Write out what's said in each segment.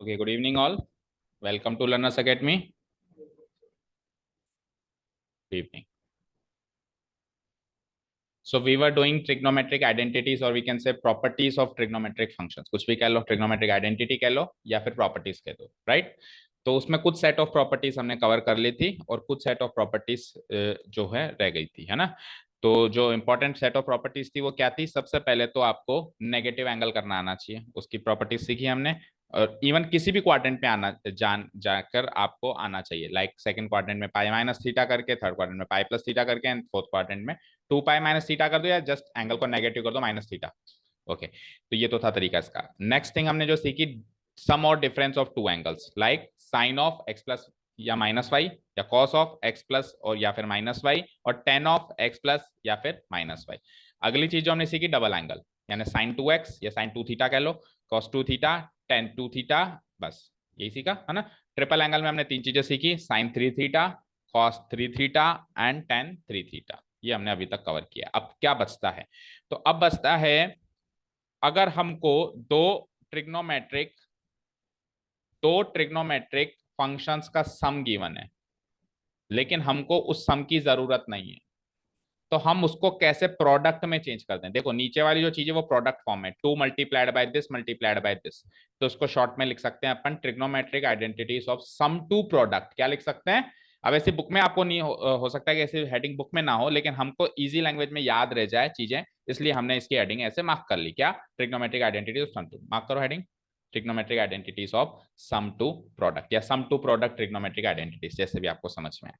Okay, good evening all. Welcome to Learners Academy. Good evening. So we were doing trigonometric identities or we can say properties of trigonometric functions. कुछ भी कह लो, trigonometric identity कह लो या फिर properties कह दो, right? तो उसमें कुछ सेट ऑफ प्रॉपर्टीज हमने कवर कर ली थी और कुछ सेट ऑफ प्रॉपर्टीज जो है रह गई थी, है ना। तो जो इंपॉर्टेंट सेट ऑफ प्रॉपर्टीज थी वो क्या थी? सबसे पहले तो आपको नेगेटिव एंगल करना आना चाहिए, उसकी प्रॉपर्टीज सीखी हमने। और इवन किसी भी क्वाड्रेंट में आना जाकर आपको आना चाहिए, लाइक सेकंड क्वाड्रेंट में पाई माइनस थीटा करके, थर्ड क्वाड्रेंट में पाई प्लस थीटा करके, एंड फोर्थ क्वाड्रेंट में टू पाई माइनस थीटा कर दो या जस्ट एंगल को नेगेटिव कर दो माइनस थीटा। ओके, तो ये तो था तरीका इसका। नेक्स्ट थिंग हमने जो सीखी, सम और difference of two angles, like sine of x plus या माइनस वाई, या कॉस ऑफ एक्स प्लस और या फिर माइनस वाई, और टेन ऑफ एक्स प्लस या फिर माइनस वाई। अगली चीज जो हमने सीखी, डबल एंगल, यानी साइन टू एक्स या साइन टू थीटा कह लो, cos two theta, tan two theta, बस यही सीखा है ना। ट्रिपल एंगल में हमने तीन चीजें सीखी, sine three theta, cos three theta and ten three theta. ये हमने अभी तक कवर किया। अब क्या बचता है? तो अब बचता है, अगर हमको दो ट्रिग्नोमेट्रिक फंक्शंस का सम गिवन है, लेकिन हमको उस सम की जरूरत नहीं है, तो हम उसको कैसे प्रोडक्ट में चेंज करते हैं? देखो, नीचे वाली जो चीज है वो प्रोडक्ट फॉर्म है, two multiplied by this multiplied by this, तो उसको शॉर्ट में लिख सकते हैं अपन trigonometric identities of sum to product. क्या लिख सकते हैं? अब ऐसी बुक में आपको नहीं हो सकता है कि ऐसी हेडिंग बुक में ना हो, लेकिन हमको इजी लैंग्वेज में याद रह जाए चीजें, इसलिए हमने इसकी हेडिंग ऐसे मार्क कर ली। क्या? Trigonometric identities of sum to, mark करो heading, trigonometric identities of sum to product या sum to product trigonometric identities, जैसे भी आपको समझ में आए।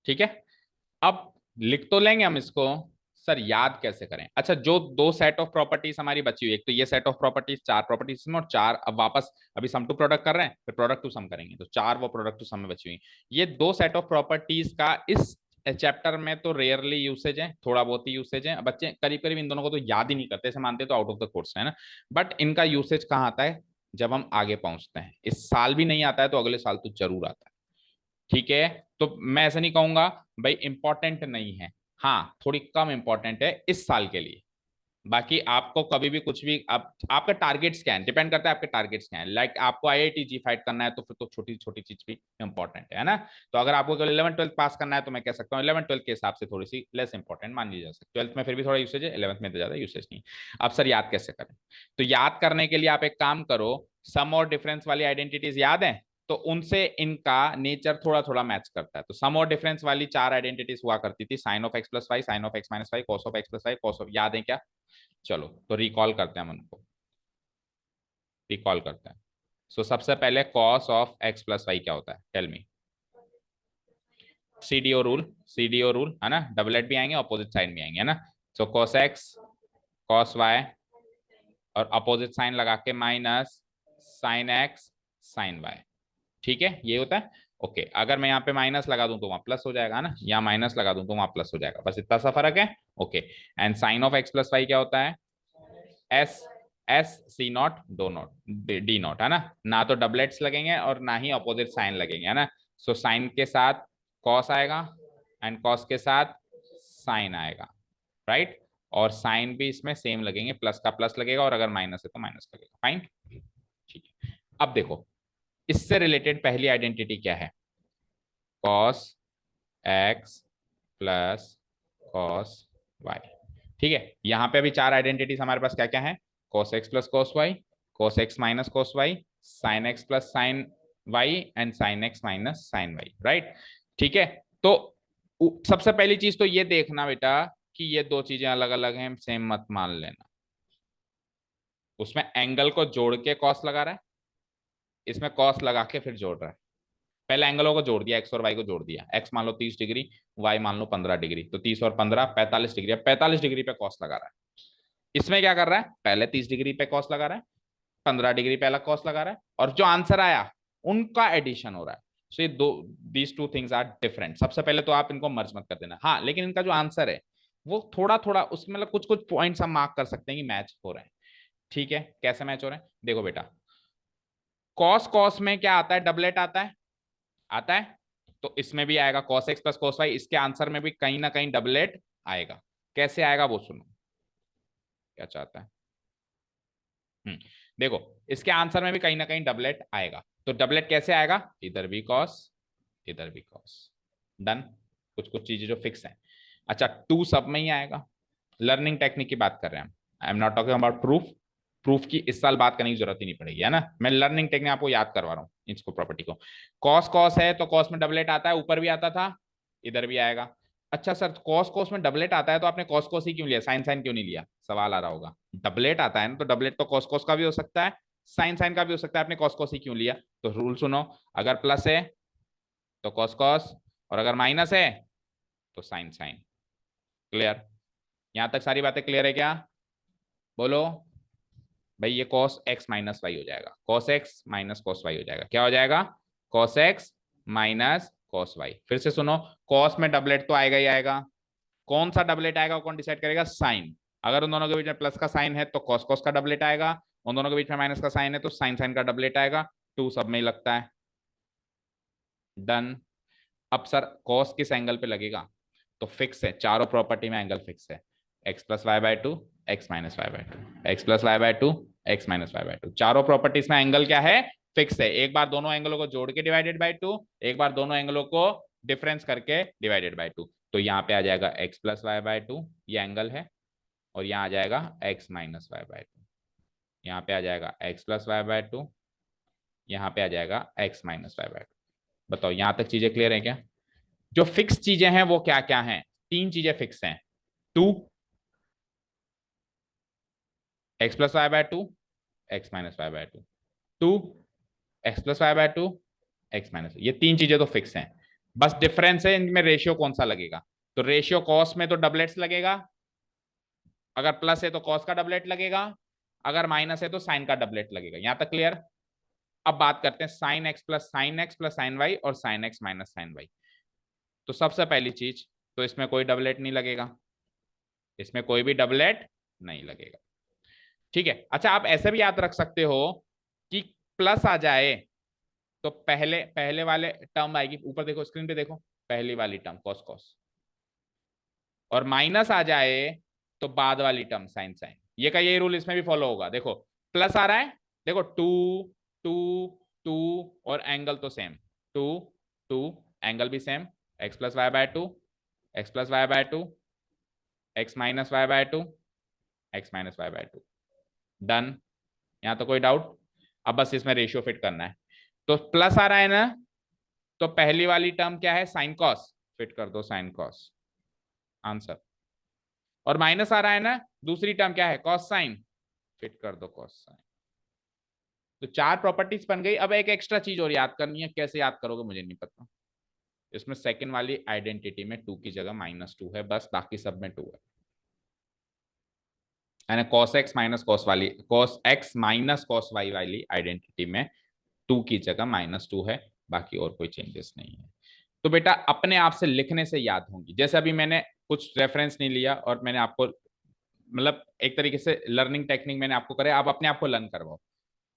ठीक है, अब लिख तो लेंगे हम इसको, सर याद कैसे करें? अच्छा, जो दो सेट ऑफ प्रॉपर्टीज हमारी बची हुई, एक तो ये सेट ऑफ प्रॉपर्टीज, चार प्रॉपर्टीज में, और चार अब वापस अभी सम टू प्रोडक्ट कर रहे हैं, फिर प्रोडक्ट टू सम करेंगे, तो चार वो प्रोडक्ट टू सम में बची हुई। ये दो सेट ऑफ प्रॉपर्टीज का इस चैप्टर में तो रेयरली यूसेज है, थोड़ा बहुत ही यूसेज है, बच्चे करीब करीब इन दोनों को तो याद ही नहीं करते, ऐसे मानते तो आउट ऑफ द कोर्स है ना। बट इनका यूसेज कहाँ आता है? जब हम आगे पहुंचते हैं। इस साल भी नहीं आता है तो अगले साल तो जरूर आता है। ठीक है, तो मैं ऐसा नहीं कहूंगा भाई इंपॉर्टेंट नहीं है, हाँ थोड़ी कम इंपॉर्टेंट है इस साल के लिए। बाकी आपको कभी भी कुछ भी, आप आपका टारगेट्स क्या है, डिपेंड करता है आपके टारगेट्स क्या है। लाइक आपको आईआईटी जी फाइट करना है तो फिर तो छोटी छोटी चीज भी इंपॉर्टेंट है ना। तो अगर आपको केवल 11th 12th पास करना है तो मैं कह सकता हूँ 11th 12th के हिसाब से थोड़ी सी लेस इंपॉर्टेंट मान ली जा सकती है। 12th में फिर भी थोड़ा यूसेज है, 11th में तो ज्यादा यूसेज नहीं। अब सर याद कैसे करें? तो याद करने के लिए आप एक काम करो, सम और डिफरेंस वाली आइडेंटिटीज याद है, तो उनसे इनका नेचर थोड़ा थोड़ा मैच करता है। तो सम और डिफरेंस वाली चार आइडेंटिटीज हुआ करती थी, sine of x plus y, sine of x minus y, cos of x plus y, cos of, याद है क्या? चलो तो रिकॉल करते हैं हम उनको, रिकॉल करते हैं। सो सबसे पहले cos of x plus y क्या होता है? Tell me. CDO rule, CDO rule है ना, डबल एट भी आएंगे, अपोजिट साइन भी आएंगे, है ना। So cos x, cos y, और अपोजिट साइन लगा के minus sign x, sine y. ठीक है, ये होता है। ओके, अगर मैं यहाँ पे माइनस लगा दूं तो वहां प्लस हो जाएगा ना, या माइनस लगा दूं तो वहां प्लस हो जाएगा, बस इतना सा फर्क है। Okay, and sine of x plus y क्या होता है? एस, एस सी नॉट दो नॉट डी नॉट, है ना। ना तो डबलेट्स लगेंगे और ना ही अपोजिट साइन लगेंगे, है ना। सो साइन के साथ कॉस आएगा एंड कॉस के साथ साइन आएगा, राइट। और साइन भी इसमें सेम लगेंगे, प्लस का प्लस लगेगा और अगर माइनस है तो माइनस लगेगा। फाइन, ठीक है। अब देखो, इससे रिलेटेड पहली आइडेंटिटी क्या है? Cos x plus cos y. ठीक है, यहां पे अभी चार आइडेंटिटीज हमारे पास क्या क्या है? Cos x plus cos y, cos x minus cos y, sine x plus sine y and sine x minus sine y, right. ठीक है, तो सबसे पहली चीज तो ये देखना बेटा कि ये दो चीजें अलग अलग हैं, सेम मत मान लेना। उसमें एंगल को जोड़ के कॉस लगा रहा है, इसमें कॉस लगा के फिर जोड़ रहा है। पहले एंगलों को जोड़ दिया, एक्स और वाई को जोड़ दिया, एक्स मान लो 30 डिग्री, वाई मान लो 15 डिग्री, तो 30 और 15 45 डिग्री। अब 45 डिग्री पे कॉस लगा रहा है। इसमें क्या कर रहा है? पहले 30 डिग्री पे कॉस लगा रहा है, 15 डिग्री पे अलग कॉस लगा रहा है, और जो आंसर आया उनका एडिशन हो रहा है। सो ये दो, these two things are different. सबसे पहले तो आप इनको मर्ज मत कर देना, हाँ लेकिन इनका जो आंसर है वो थोड़ा थोड़ा उसमें मतलब कुछ कुछ पॉइंट्स हम मार्क कर सकते हैं कि मैच हो रहे हैं। ठीक है, कैसे मैच हो रहे हैं देखो बेटा, कॉस कॉस में क्या आता है, डबलेट आता है, आता है, तो इसमें भी आएगा cos x plus cos y, इसके आंसर में भी कहीं ना कहीं डबलेट आएगा। कैसे आएगा वो सुनो, क्या चाहता है। देखो, इसके आंसर में भी कहीं ना कहीं डबलेट आएगा, तो डबलेट कैसे आएगा, इधर भी कॉस इधर भी कॉस, डन। कुछ कुछ चीजें जो फिक्स हैं। अच्छा, टू सब में ही आएगा, लर्निंग टेक्निक की बात कर रहे हैं हम, I am not talking about proof. Proof की इस साल बात करने की जरूरत ही नहीं पड़ेगी, है ना, मैं लर्निंग टेक्निक आपको याद करवा रहा हूँ इसको, प्रॉपर्टी को। कॉस कॉस है तो कॉस में डबलेट आता है, ऊपर भी आता था, इधर भी आएगा। अच्छा सर, कॉस कॉस में डबलेट आता है तो आपने कॉस कॉस ही क्यों लिया, साइन साइन क्यों नहीं लिया, सवाल आ रहा होगा। डबलेट आता है ना, तो डबलेट तो कॉस कॉस का भी हो सकता है, साइन साइन का भी हो सकता है, आपने कॉस कॉस ही क्यों लिया। तो रूल सुनो, अगर प्लस है तो कॉस कॉस, और अगर माइनस है तो साइन साइन। क्लियर, यहां तक सारी बातें क्लियर है क्या, बोलो भाई। ये कॉस एक्स माइनस वाई हो जाएगा, cos x minus cos y हो जाएगा, क्या हो जाएगा, cos x minus cos y. फिर से सुनो, कॉस में डबलेट तो आएगा ही आएगा, कौन सा डबलेट आएगा कौन डिसाइड करेगा, साइन। अगर उन दोनों के बीच में प्लस का साइन है तो कॉस कॉस का डबलेट आएगा, उन दोनों के बीच में माइनस का साइन है तो साइन साइन का डबलेट आएगा। टू सब में ही लगता है, डन। अब सर कॉस किस एंगल पे लगेगा, तो फिक्स है, चारों प्रॉपर्टी में एंगल फिक्स है, x plus y by two, x minus y by two, x plus y by two, x minus y by two, चारों प्रॉपर्टीज में एंगल क्या है, फिक्स है। एक बार दोनों एंगलों को जोड़ के डिवाइडेड बाय टू, एक बार दोनों एंगलों को डिफरेंस करके डिवाइडेड बाय टू, तो यहाँ पे आ जाएगा x plus y by two, ये एंगल है, और यहाँ आ जाएगा x minus y by two, यहाँ पे आ जाएगा x plus y by two, यहाँ पे आ जाएगा x minus y by two. बताओ यहाँ तक चीजें क्लियर है क्या। जो फिक्स चीजें हैं वो क्या क्या हैं, तीन चीजें फिक्स हैं, two, x plus y by two, x minus y by two, two, x plus y by two, x minus, ये तीन चीजें तो फिक्स हैं। बस डिफरेंस है इनमें रेशियो कौन सा लगेगा, तो रेशियो कॉस में तो डबलेट्स लगेगा, अगर प्लस है तो कॉस का डबलेट लगेगा, अगर माइनस है तो साइन का डबलेट लगेगा। यहां तक क्लियर। अब बात करते हैं sine x plus sine y और sine x minus sine y. तो सबसे पहली चीज, तो इसमें कोई डबलेट नहीं लगेगा, इसमें कोई भी डबलेट नहीं लगेगा। ठीक है, अच्छा आप ऐसे भी याद रख सकते हो कि प्लस आ जाए तो पहले पहले वाले टर्म आएगी, ऊपर देखो स्क्रीन पे देखो, पहली वाली टर्म कॉस कॉस, और माइनस आ जाए तो बाद वाली टर्म साइन साइन। ये का ये रूल इसमें भी फॉलो होगा। देखो प्लस आ रहा है, देखो टू टू टू, और एंगल तो सेम, टू टू, एंगल भी same, x plus y by two, x plus y by two, x minus y by two, x minus y by two, done. यहाँ तो कोई doubt. अब बस इसमें ratio fit करना है, तो प्लस आ रहा है ना, तो पहली वाली टर्म क्या है, साइन कॉस, फिट कर दो साइन कॉस, आंसर। और माइनस आ रहा है ना, दूसरी टर्म क्या है, कॉस साइन, फिट कर दो कॉस साइन। तो चार प्रॉपर्टीज बन गई। अब एक एक्स्ट्रा चीज और याद करनी है, कैसे याद करोगे मुझे नहीं पता। इसमें सेकंड वाली आइडेंटिटी में टू की जगह माइनस टू है, बस बाकी सब में टू है, यानी कॉस एक्स माइनस कॉस वाली, cos x minus cos y वाली आइडेंटिटी में टू की जगह माइनस टू है, बाकी और कोई चेंजेस नहीं है। तो बेटा अपने आप से लिखने से याद होंगी, जैसे अभी मैंने कुछ रेफरेंस नहीं लिया और मैंने आपको मतलब एक तरीके से लर्निंग टेक्निक मैंने आपको करे, आप अपने आप को लर्न करवाओ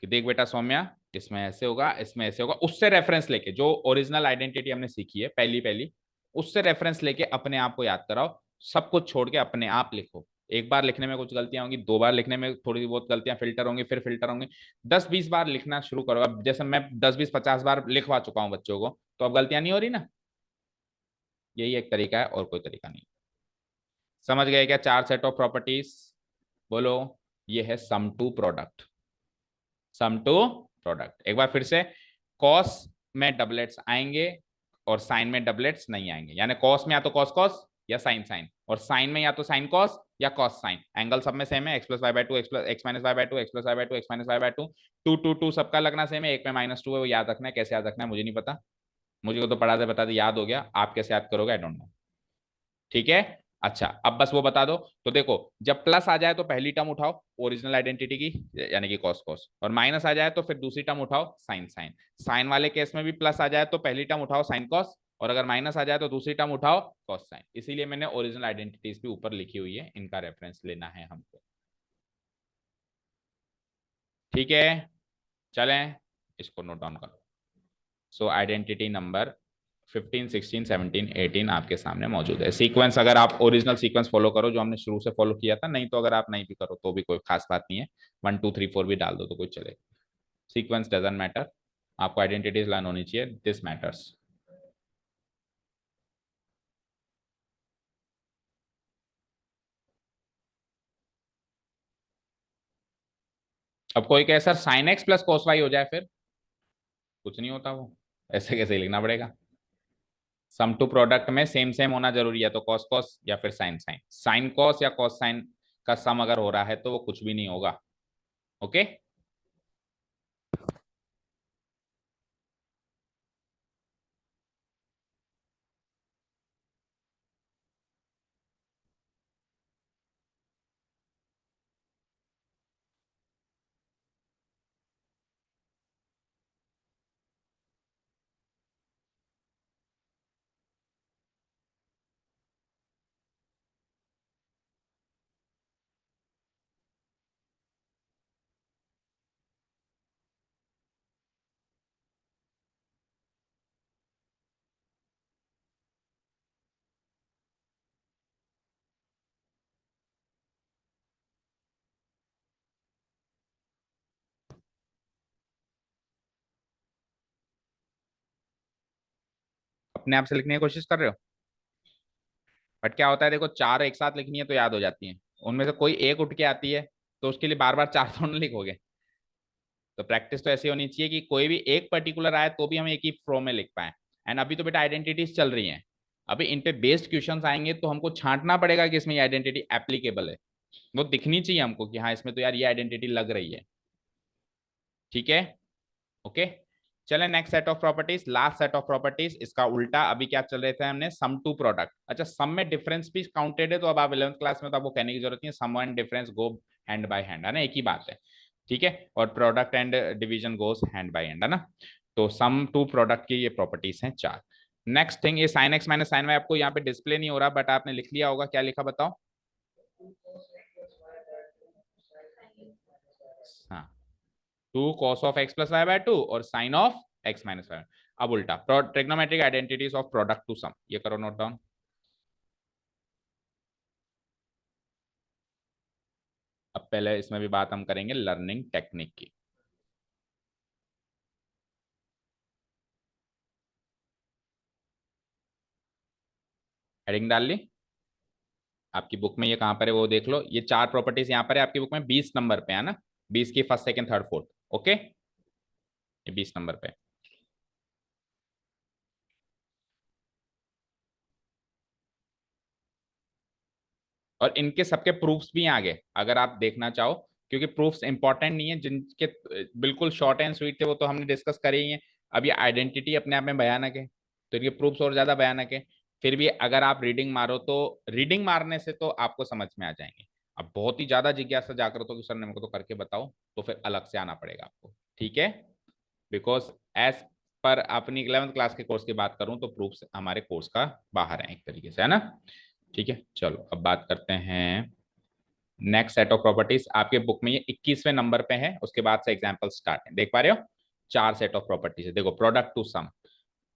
कि देख बेटा सौम्या, इसमें ऐसे होगा, इसमें ऐसे होगा, उससे रेफरेंस लेके जो ओरिजिनल आइडेंटिटी हमने सीखी है पहली पहली, उससे रेफरेंस लेके अपने आप को याद कराओ, सब कुछ छोड़ के अपने आप लिखो। एक बार लिखने में कुछ गलतियां होंगी, दो बार लिखने में थोड़ी बहुत गलतियां फिल्टर होंगी, फिर फिल्टर होंगे, 10-20 बार लिखना शुरू करो। अब जैसे मैं 10-20-50 बार लिखवा चुका हूं बच्चों को, तो अब गलतियां नहीं हो रही ना, यही एक तरीका है और कोई तरीका नहीं। समझ गए क्या चार सेट ऑफ प्रॉपर्टीज, बोलो। ये है sum to product, sum to product. एक बार फिर से, कॉस में डबलेट्स आएंगे और साइन में डबलेट्स नहीं आएंगे, यानी कॉस में या तो कॉस कॉस या साइन साइन, और साइन में या तो साइन कॉस या कॉस साइन। एंगल सब में सेम है, x plus y by two, x minus y by two, x plus y by two, x minus y by two, two two two सबका लगना सेम है, एक में माइनस टू है, वो याद रखना है। कैसे याद रखना है मुझे नहीं पता, मुझे को तो पढ़ाते बताते याद हो गया, आप कैसे याद करोगे आई डोंट नो। ठीक है, अच्छा अब बस वो बता दो। तो देखो जब प्लस आ जाए तो पहली टर्म उठाओ ओरिजिनल आइडेंटिटी की, यानी कि कॉस कॉस, और माइनस आ जाए तो फिर दूसरी टर्म उठाओ साइन साइन। साइन वाले केस में भी प्लस आ जाए तो पहली टर्म उठाओ साइन कॉस, और अगर माइनस आ जाए तो दूसरी टर्म उठाओ कॉस साइन। इसीलिए मैंने ओरिजिनल आइडेंटिटीज भी ऊपर लिखी हुई है, इनका रेफरेंस लेना है हमको। ठीक है, चलें इसको नोट डाउन करो। सो आइडेंटिटी नंबर 15, 16, 17, 18 आपके सामने मौजूद है। सीक्वेंस अगर आप ओरिजिनल सीक्वेंस फॉलो करो जो हमने शुरू से फॉलो किया था, नहीं तो अगर आप नहीं भी करो तो भी कोई खास बात नहीं है, 1 2 3 4 भी डाल दो तो कोई चलेगा। सीक्वेंस डजंट मैटर, आपको आइडेंटिटीज लर्न होनी चाहिए, दिस मैटर्स। अब कोई कहे sir sine x plus cos y हो जाए, फिर कुछ नहीं होता वो, ऐसे कैसे लिखना पड़ेगा। सम टू प्रोडक्ट में सेम सेम होना जरूरी है, तो कॉस कॉस या फिर साइन साइन, साइन कॉस या कॉस साइन का सम अगर हो रहा है तो वो कुछ भी नहीं होगा। ओके, अपने आप से लिखने की कोशिश कर रहे हो, बट क्या होता है देखो, चार एक साथ लिखनी है तो याद हो जाती है, उनमें से कोई एक उठ के आती है तो उसके लिए बार बार चार थोड़ा ना लिखोगे। तो प्रैक्टिस तो ऐसी होनी चाहिए कि कोई भी एक पर्टिकुलर आए तो भी हम एक ही फ्लो में लिख पाए। एंड अभी तो बेटा आइडेंटिटीज चल रही हैं, अभी इन पे बेस्ड क्वेश्चंस आएंगे तो हमको छांटना पड़ेगा कि इसमें ये आइडेंटिटी एप्लीकेबल है, वो दिखनी चाहिए हमको कि हाँ इसमें तो यार ये आइडेंटिटी लग रही है। ठीक है, ओके। चले next set of properties, last set of properties, इसका उल्टा। अभी क्या चल रहे थे हमने, सम टू प्रोडक्ट। अच्छा, सम में डिफरेंस भी काउंटेड है, तो अब आप 11th क्लास में तो आपको कहने की जरूरत नहीं है, sum and difference go hand by hand, है ना, एक ही बात है। ठीक है, और product and division goes hand by hand, है ना। तो सम टू प्रोडक्ट की ये प्रॉपर्टीज हैं चार। नेक्स्ट थिंग, ये sine x minus sine y आपको यहाँ पे डिस्प्ले नहीं हो रहा, बट आपने लिख लिया होगा, क्या लिखा बताओ। हाँ, 2 cos of x plus y/2 और sin of x minus y। अब उल्टा, trigonometric identities of product to sum, ये करो नोट डाउन। अब पहले इसमें भी बात हम करेंगे लर्निंग टेक्निक की। हेडिंग डाल ली आपकी बुक में, ये कहां पर है वो देख लो, ये चार प्रॉपर्टीज यहाँ पर है आपकी बुक में, 20 नंबर पे है ना, 20 की first second third fourth. Okay, ये 20 नंबर पे। और इनके सबके प्रूफ्स भी आगे अगर आप देखना चाहो, क्योंकि प्रूफ्स इंपॉर्टेंट नहीं है, जिनके बिल्कुल शॉर्ट एंड स्वीट थे वो तो हमने डिस्कस करे ही है। अब ये आइडेंटिटी अपने आप में भयानक है, तो इनके प्रूफ्स और ज्यादा भयानक है। फिर भी अगर आप रीडिंग मारो तो रीडिंग मारने से तो आपको समझ में आ जाएंगे। अब बहुत ही ज्यादा जिज्ञासा जाकर तो कि सर ने मेरे को तो करके बताओ, तो फिर अलग से आना पड़ेगा आपको। ठीक है, बिकॉज एज पर अपनी 11th क्लास के कोर्स की बात करूं तो प्रूफ्स हमारे कोर्स का बाहर है एक तरीके से, है ना। ठीक है, चलो अब बात करते हैं नेक्स्ट सेट ऑफ प्रॉपर्टीज। आपके बुक में ये 21वें नंबर पे है, उसके बाद से एग्जांपल स्टार्ट है, देख पा रहे हो। चार सेट ऑफ प्रॉपर्टीज है, देखो, product to sum,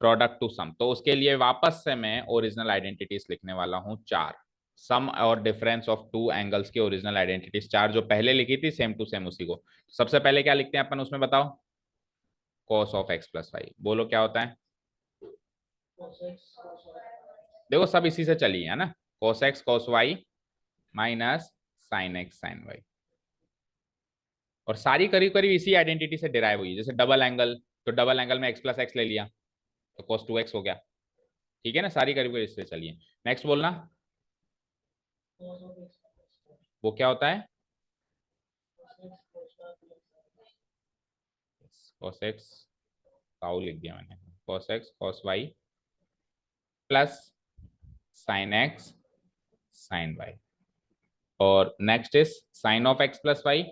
product to sum, तो उसके लिए वापस से मैं ओरिजिनल आइडेंटिटीज लिखने वाला हूं चार। सम और डिफरेंस ऑफ टू एंगल्स की ओरिजिनल आइडेंटिटीज चार, जो पहले लिखी थी सेम टू सेम उसी को। सबसे पहले क्या लिखते हैं अपन उसमें बताओ, cos of x plus y, बोलो क्या होता है। देखो सब इसी से चली है ना, cos x cos y minus sign x sine y, और सारी करीब करीब इसी आइडेंटिटी से डिराइव हुई है। जैसे डबल एंगल, तो डबल एंगल में एक्स प्लस एक्स ले लिया तो cos 2x हो गया। ठीक है ना, सारी करीब करीब इससे चलिए। नेक्स्ट बोलना, वो क्या होता है, cos x, काउ लिख दिया मैंने, cos x cos y plus sine x sine y. और next is sine of x plus y,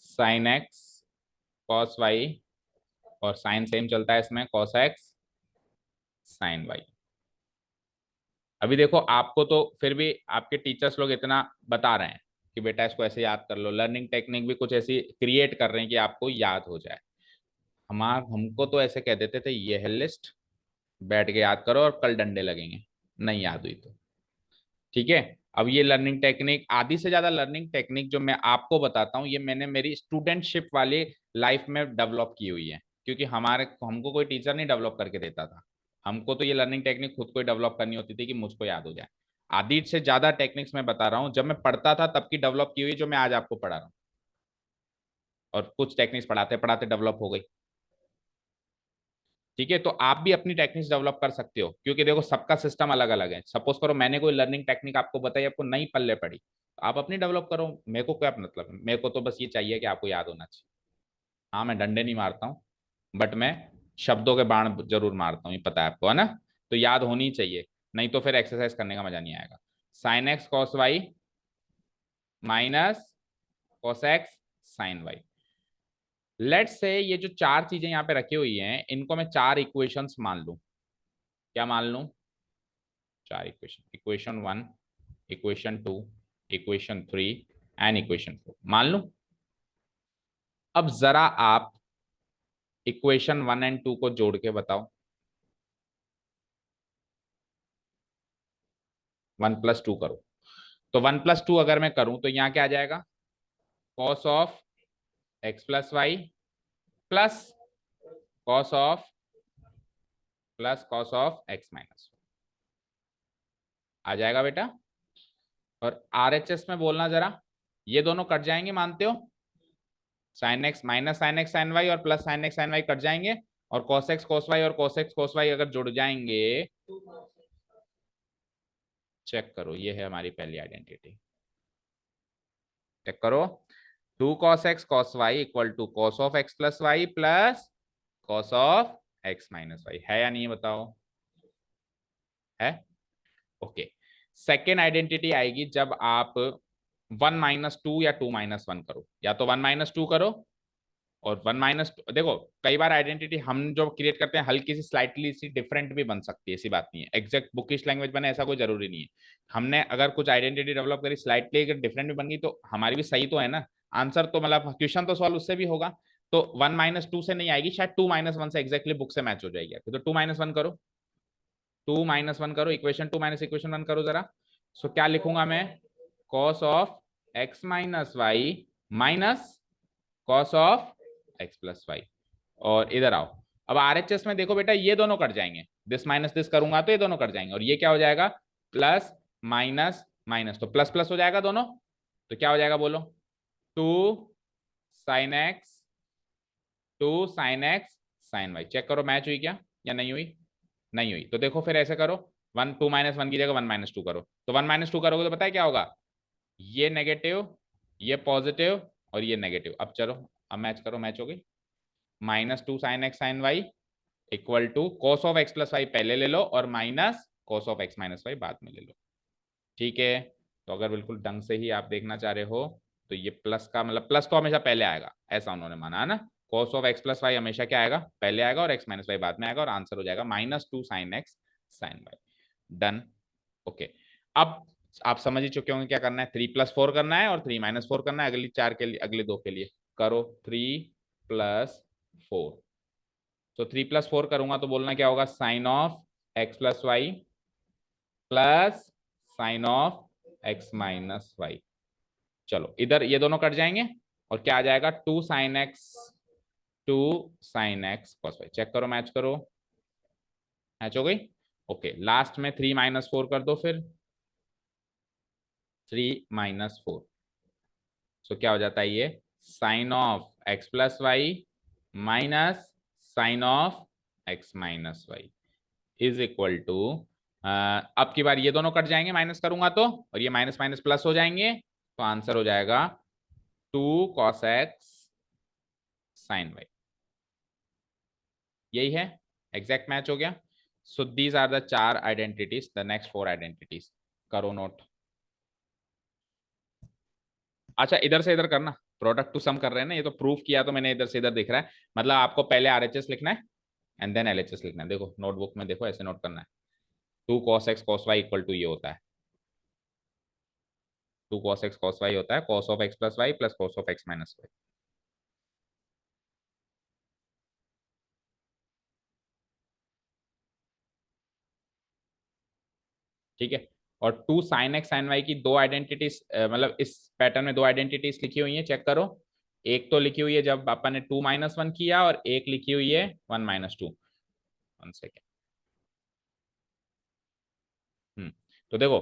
sine x cos y और साइन सेम चलता है इसमें, cos x sin y। अभी देखो आपको तो फिर भी आपके टीचर्स लोग इतना बता रहे हैं कि बेटा इसको ऐसे याद कर लो, लर्निंग टेक्निक भी कुछ ऐसी क्रिएट कर रहे हैं कि आपको याद हो जाए। हमको तो ऐसे कह देते थे ये है लिस्ट, बैठ के याद करो और कल डंडे लगेंगे, नहीं याद हुई तो। ठीक है, अब ये लर्निंग टेक्निक, आधी से ज्यादा लर्निंग टेक्निक जो मैं आपको बताता हूँ ये मैंने मेरी स्टूडेंटशिप वाली लाइफ में डेवलप की हुई है, क्योंकि हमको कोई टीचर नहीं डेवलप करके देता था। हमको तो ये लर्निंग टेक्निक खुद को ही डेवलप करनी होती थी कि मुझको याद हो जाए। आधी से ज्यादा टेक्निक्स मैं बता रहा हूँ जब मैं पढ़ता था तब की डेवलप की हुई, जो मैं आज आपको पढ़ा रहा हूँ। और कुछ टेक्निक्स पढ़ाते पढ़ाते डेवलप हो गई। ठीक है, तो आप भी अपनी टेक्निक्स डेवलप कर सकते हो, क्योंकि देखो सबका सिस्टम अलग अलग है। सपोज करो मैंने कोई लर्निंग टेक्निक आपको बताई, आपको नहीं पल्ले पड़ी, तो आप अपनी डेवलप करो, मेरे को क्या मतलब है, मेरे को तो बस ये चाहिए कि आपको याद होना चाहिए। हाँ मैं डंडे नहीं मारता हूँ, बट मैं शब्दों के बाण जरूर मारता हूँ, ये पता है आपको, है ना। तो याद होनी चाहिए, नहीं तो फिर एक्सरसाइज करने का मजा नहीं आएगा। Sine x cos y minus cos x sine y. Let's say ये जो चार चीजें यहाँ पे रखी हुई हैं, इनको मैं चार इक्वेशंस मान लूं। क्या मान लूं? चार equation, equation one, equation two, equation three and equation four मान लूं। अब जरा आप इक्वेशन वन एंड टू को जोड़ के बताओ। वन प्लस टू करो। तो वन प्लस टू अगर मैं करूं तो यहाँ क्या आ जाएगा? Cos of x plus y plus cos of x minus आ जाएगा बेटा। और आरएचएस में बोलना जरा, ये दोनों कट जाएंगे मानते हो? Sine x minus sign x sine y और plus sine x sine y cut जाएंगे, और cos एक्स cos वाई और cos एक्स cos वाई अगर जुड़ जाएंगे, चेक करो, ये है हमारी पहली आइडेंटिटी। चेक करो, 2 cos x cos y equal to cos of x plus y plus cos of x minus y, है या नहीं बताओ? है। ओके, सेकेंड आइडेंटिटी आएगी जब आप 1 - 2 या 2 - 1 करो, या तो 1 - 2 करो और 1 - 2। देखो कई बार आइडेंटिटी हम जो क्रिएट करते हैं हल्की सी स्लाइटली सी डिफरेंट भी बन सकती है, ऐसी बात नहीं है, एग्जैक्ट बुकिश लैंग्वेज बने ऐसा कोई जरूरी नहीं है। हमने अगर कुछ आइडेंटिटी डेवलप करी स्लाइटली अगर डिफरेंट भी बन गई तो हमारी भी सही तो है ना, आंसर तो मतलब क्वेश्चन तो सॉल्व उससे भी होगा। तो 1 - 2 से नहीं आएगी, शायद 2 - 1 से एग्जैक्टली बुक से मैच हो जाएगी। तो 2 - 1 करो, 2 - 1 करो, equation two minus equation one करो जरा। सो क्या लिखूंगा मैं? Cos of x minus y minus cos of x plus y. और इधर आओ, अब आरएचएस में देखो बेटा ये दोनों कट जाएंगे, दिस माइनस दिस करूंगा तो ये दोनों कट जाएंगे, और ये क्या हो जाएगा? प्लस माइनस माइनस, तो प्लस प्लस हो जाएगा दोनों। तो क्या हो जाएगा बोलो? 2 sin x 2 sin x sin y। Check करो मैच हुई क्या या नहीं हुई? नहीं हुई। तो देखो फिर ऐसे करो, 1 2 - 1 की जगह 1 - 2 करो, तो 1 - 2 करोगे तो पता है क्या होगा? ये नेगेटिव, ये पॉजिटिव और ये नेगेटिव। अब चलो अब मैच करो, मैच हो गई। -2 sin x sin y equal to cos of x plus y पहले ले लो और minus cos of x minus y बाद में ले लो। ठीक है, तो अगर बिल्कुल ढंग से ही आप देखना चाह रहे हो तो ये प्लस का मतलब प्लस तो हमेशा पहले आएगा, ऐसा उन्होंने माना है ना। cos of x plus y हमेशा क्या आएगा? पहले आएगा, और x माइनस वाई बाद में आएगा, और आंसर हो जाएगा -2 sin x sin y। Done. Okay, अब आप समझ ही चुके होंगे क्या करना है, 3+4 करना है और 3 - 4 करना है, अगली चार के लिए, अगले दो के लिए करो 3+4। तो 3+4 करूंगा तो बोलना क्या होगा? Sine of x plus y plus sine of x minus y. चलो इधर ये दोनों कट जाएंगे और क्या आ जाएगा? 2 sin x cos y. Check करो, मैच करो, मैच हो गई। ओके, लास्ट में 3 - 4 कर दो फिर, 3 - 4। सो क्या हो जाता है? ये sine of x plus y minus sine of x minus y is equal to, अब की बार ये दोनों कट जाएंगे माइनस करूंगा तो, और ये माइनस माइनस प्लस हो जाएंगे, तो आंसर हो जाएगा 2 cos x sin y। यही है, एग्जैक्ट मैच हो गया। सो दीज आर द चार आइडेंटिटीज, द नेक्स्ट 4 आइडेंटिटीज करो नोट। अच्छा इधर से इधर करना, प्रोडक्ट टू सम कर रहे हैं ना, ये तो प्रूफ किया तो मैंने, इधर से इधर दिख रहा है, मतलब आपको पहले आरएचएस लिखना है एंड देन एलएचएस लिखना है। देखो नोटबुक में देखो, ऐसे नोट करना है, 2 cos x cos y equal to ये होता है, 2 cos x cos y होता है cos of x plus y plus cos of x minus y. ठीक है, और 2 sin x sin y की दो आइडेंटिटीज, मतलब इस पैटर्न में दो आइडेंटिटीज लिखी हुई है, चेक करो। एक तो लिखी हुई है जब अपन ने 2 - 1 किया, और एक लिखी हुई है 1 - 2। 1 सेकेंड। तो देखो,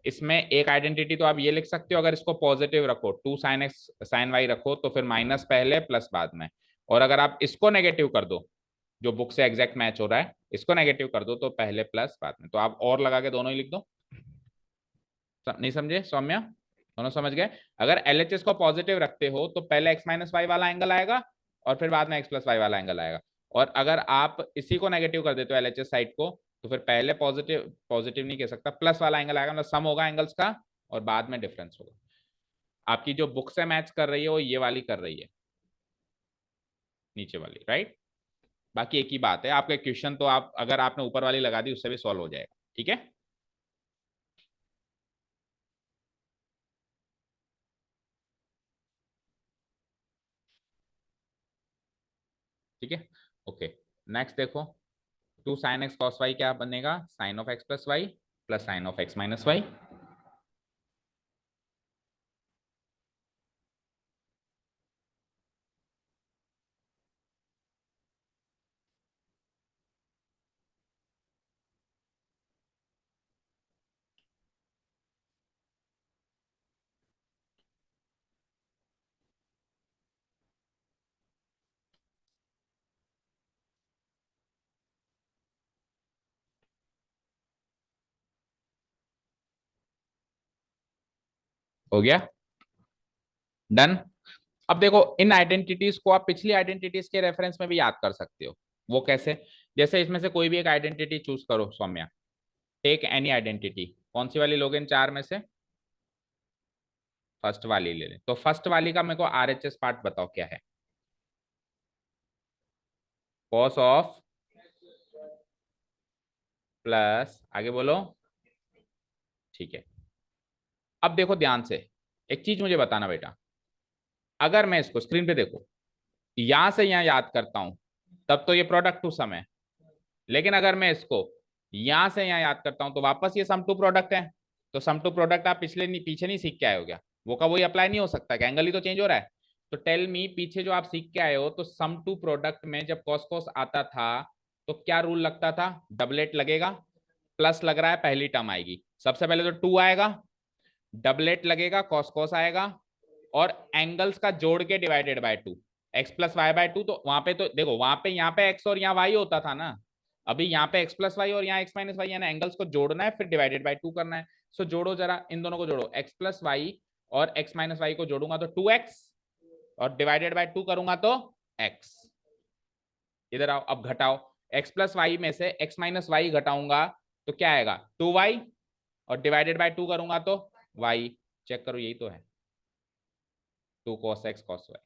इसमें एक आइडेंटिटी तो आप ये लिख सकते हो, अगर इसको पॉजिटिव रखो, 2 sin x sin y रखो, तो फिर माइनस पहले प्लस बाद में। और अगर आप इसको नेगेटिव कर दो, जो बुक से एग्जैक्ट मैच हो रहा है, इसको नेगेटिव कर दो तो पहले प्लस बाद में, तो आप और लगा के दोनों ही लिख दो। नहीं समझे सौम्या? दोनों समझ गए? अगर एलएचएस को पॉजिटिव रखते हो तो पहले एक्स माइनस वाई वाला एंगल आएगा, और फिर बाद में एक्स प्लस वाई वाला एंगल आएगा। और अगर आप इसी को नेगेटिव कर देते हो एलएचएस साइड को, तो फिर पहले पॉजिटिव पॉजिटिव नहीं कह सकता, प्लस वाला एंगल आएगा, मतलब सम होगा एंगल्स का, और बाद में डिफरेंस होगा। आपकी जो बुक से मैच कर रही है वो ये वाली कर रही है, नीचे वाली, राइट। बाकी एक ही बात है, आपका क्वेश्चन तो आप अगर आपने ऊपर वाली लगा दी उससे भी सॉल्व हो जाएगा। ठीक है, ठीक है, ओके। नेक्स्ट देखो, 2 sin x cos y क्या बनेगा, sine of x plus y plus sine of x minus y. हो गया, डन। अब देखो, इन आइडेंटिटीज को आप पिछली आइडेंटिटीज के रेफरेंस में भी याद कर सकते हो। वो कैसे? जैसे इसमें से कोई भी एक आइडेंटिटी चूज करो सौम्या, टेक एनी आइडेंटिटी, कौन सी वाली लोगे इन चार में से? फर्स्ट वाली ले लें, तो फर्स्ट वाली का मेरे को आरएचएस पार्ट बताओ क्या है। कॉस ऑफ प्लस, आगे बोलो। ठीक है, अब देखो ध्यान से, एक चीज मुझे बताना बेटा, अगर मैं इसको स्क्रीन पे देखो, यहां से यहां याद करता हूं, तब तो ये प्रोडक्ट टू सम है। लेकिन अगर मैं इसको यहां से यहां याद करता हूं तो वापस ये सम टू प्रोडक्ट है। तो सम टू प्रोडक्ट आप पिछले नहीं, पीछे नहीं सीख के आए हो क्या? वो का वही अप्लाई नहीं हो सकता क्या? एंगल ही तो चेंज हो रहा है। तो टेल मी, पीछे जो आप सीख के आए हो, तो सम टू प्रोडक्ट में जब कॉस कॉस आता था तो क्या रूल लगता था? डबलेट लगेगा, प्लस लग रहा है, पहली टर्म आएगी, सबसे पहले तो टू आएगा, डबलेट लगेगा, कॉस कॉस आएगा, और एंगल्स का जोड़ के divided by two, x plus y by two. तो वहां पे तो देखो, वहां पे यहाँ पे एक्स और यहाँ वाई होता था ना, अभी यहाँ पे एक्स प्लस वाई और यहाँ एक्स माइनस वाई, यानी एंगल्स को जोड़ना है, फिर डिवाइडेड बाय टू करना है। सो जोड़ो जरा, इन दोनों को जोड़ो, एक्स प्लस वाई और एक्स माइनस वाई को जोड़ूंगा तो 2x, और डिवाइडेड बाय टू करूंगा तो x। इधर आओ, अब घटाओ, एक्स प्लस वाई में से एक्स माइनस वाई घटाऊंगा तो क्या आएगा? 2y, और डिवाइडेड बाय टू करूंगा तो y। चेक करो, यही तो है, 2 cos x cos y।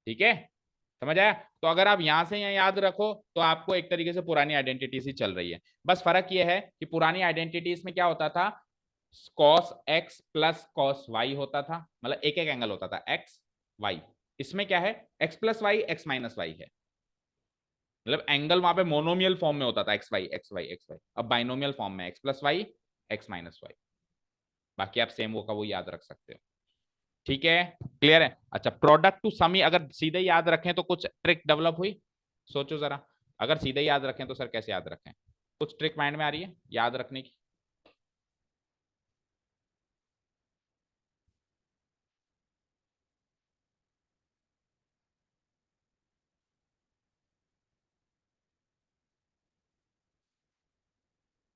ठीक है, समझ आया? तो अगर आप यहां से यहाँ याद रखो तो आपको एक तरीके से पुरानी आइडेंटिटीज ही चल रही है। बस फर्क ये है कि पुरानी आइडेंटिटीज में क्या होता था, cos x plus cos y होता था, मतलब एक एक एंगल होता था एक्स वाई। इसमें क्या है, x plus y x minus y है, मतलब एंगल वहां पे मोनोमियल फॉर्म में होता था, x y x y x y, अब बाइनोमियल फॉर्म में x plus y x minus y. बाकी आप सेम वो का वो याद रख सकते हो। ठीक है, क्लियर है? अच्छा, प्रोडक्ट टू सम ही अगर सीधे याद रखें तो कुछ ट्रिक डेवलप हुई? सोचो जरा, अगर सीधे याद रखें तो सर कैसे याद रखें? कुछ ट्रिक माइंड में आ रही है याद रखने की?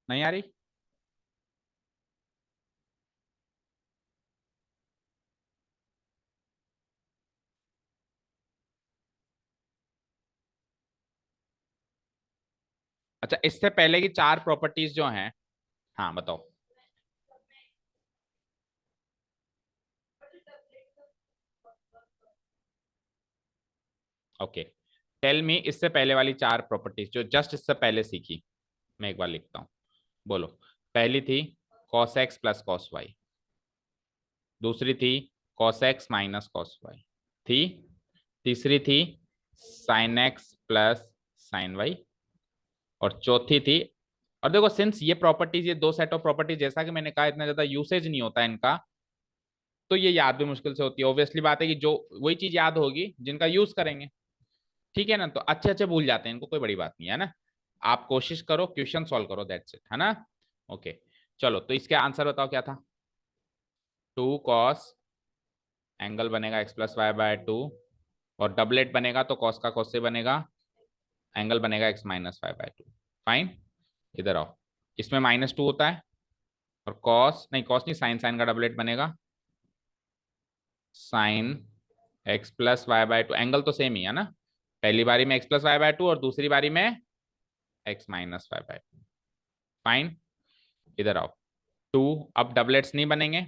नहीं आ रही? अच्छा, इससे पहले की चार प्रॉपर्टीज जो हैं, हाँ बताओ। ओके, टेल मी, इससे पहले वाली चार प्रॉपर्टीज जो जस्ट इससे पहले सीखी, मैं एक बार लिखता हूं, बोलो। पहली थी cos x प्लस cos y, दूसरी थी cos x minus cos y थी, तीसरी थी sin x plus sin y, और चौथी थी, और देखो सिंस ये प्रॉपर्टीज, ये दो सेट ऑफ प्रॉपर्टीज, जैसा कि मैंने कहा इतना ज्यादा यूसेज नहीं होता इनका, तो ये याद भी मुश्किल से होती है। ऑब्वियसली बात है कि जो वही चीज याद होगी जिनका यूज करेंगे, ठीक है ना। तो अच्छे अच्छे भूल जाते हैं, इनको कोई बड़ी बात नहीं है ना। आप कोशिश करो, क्वेश्चन सॉल्व करो, दैट्स इट, है ना। ओके, चलो तो इसके आंसर बताओ क्या था। 2 cos, एंगल बनेगा x प्लस वाई बाय 2, और डबलेट बनेगा तो cos का cos से बनेगा, एंगल बनेगा x minus y by 2। Fine, इधर आओ, इसमें -2 होता है, और cos नहीं, cos नहीं, साइन, साइन का डबलेट बनेगा sine x plus y by 2, angle तो सेम ही है ना, पहली बारी में x प्लस वाई बाय 2 और दूसरी बारी में x minus y by 2। Fine, इधर आओ, 2, अब डबलेट्स नहीं बनेंगे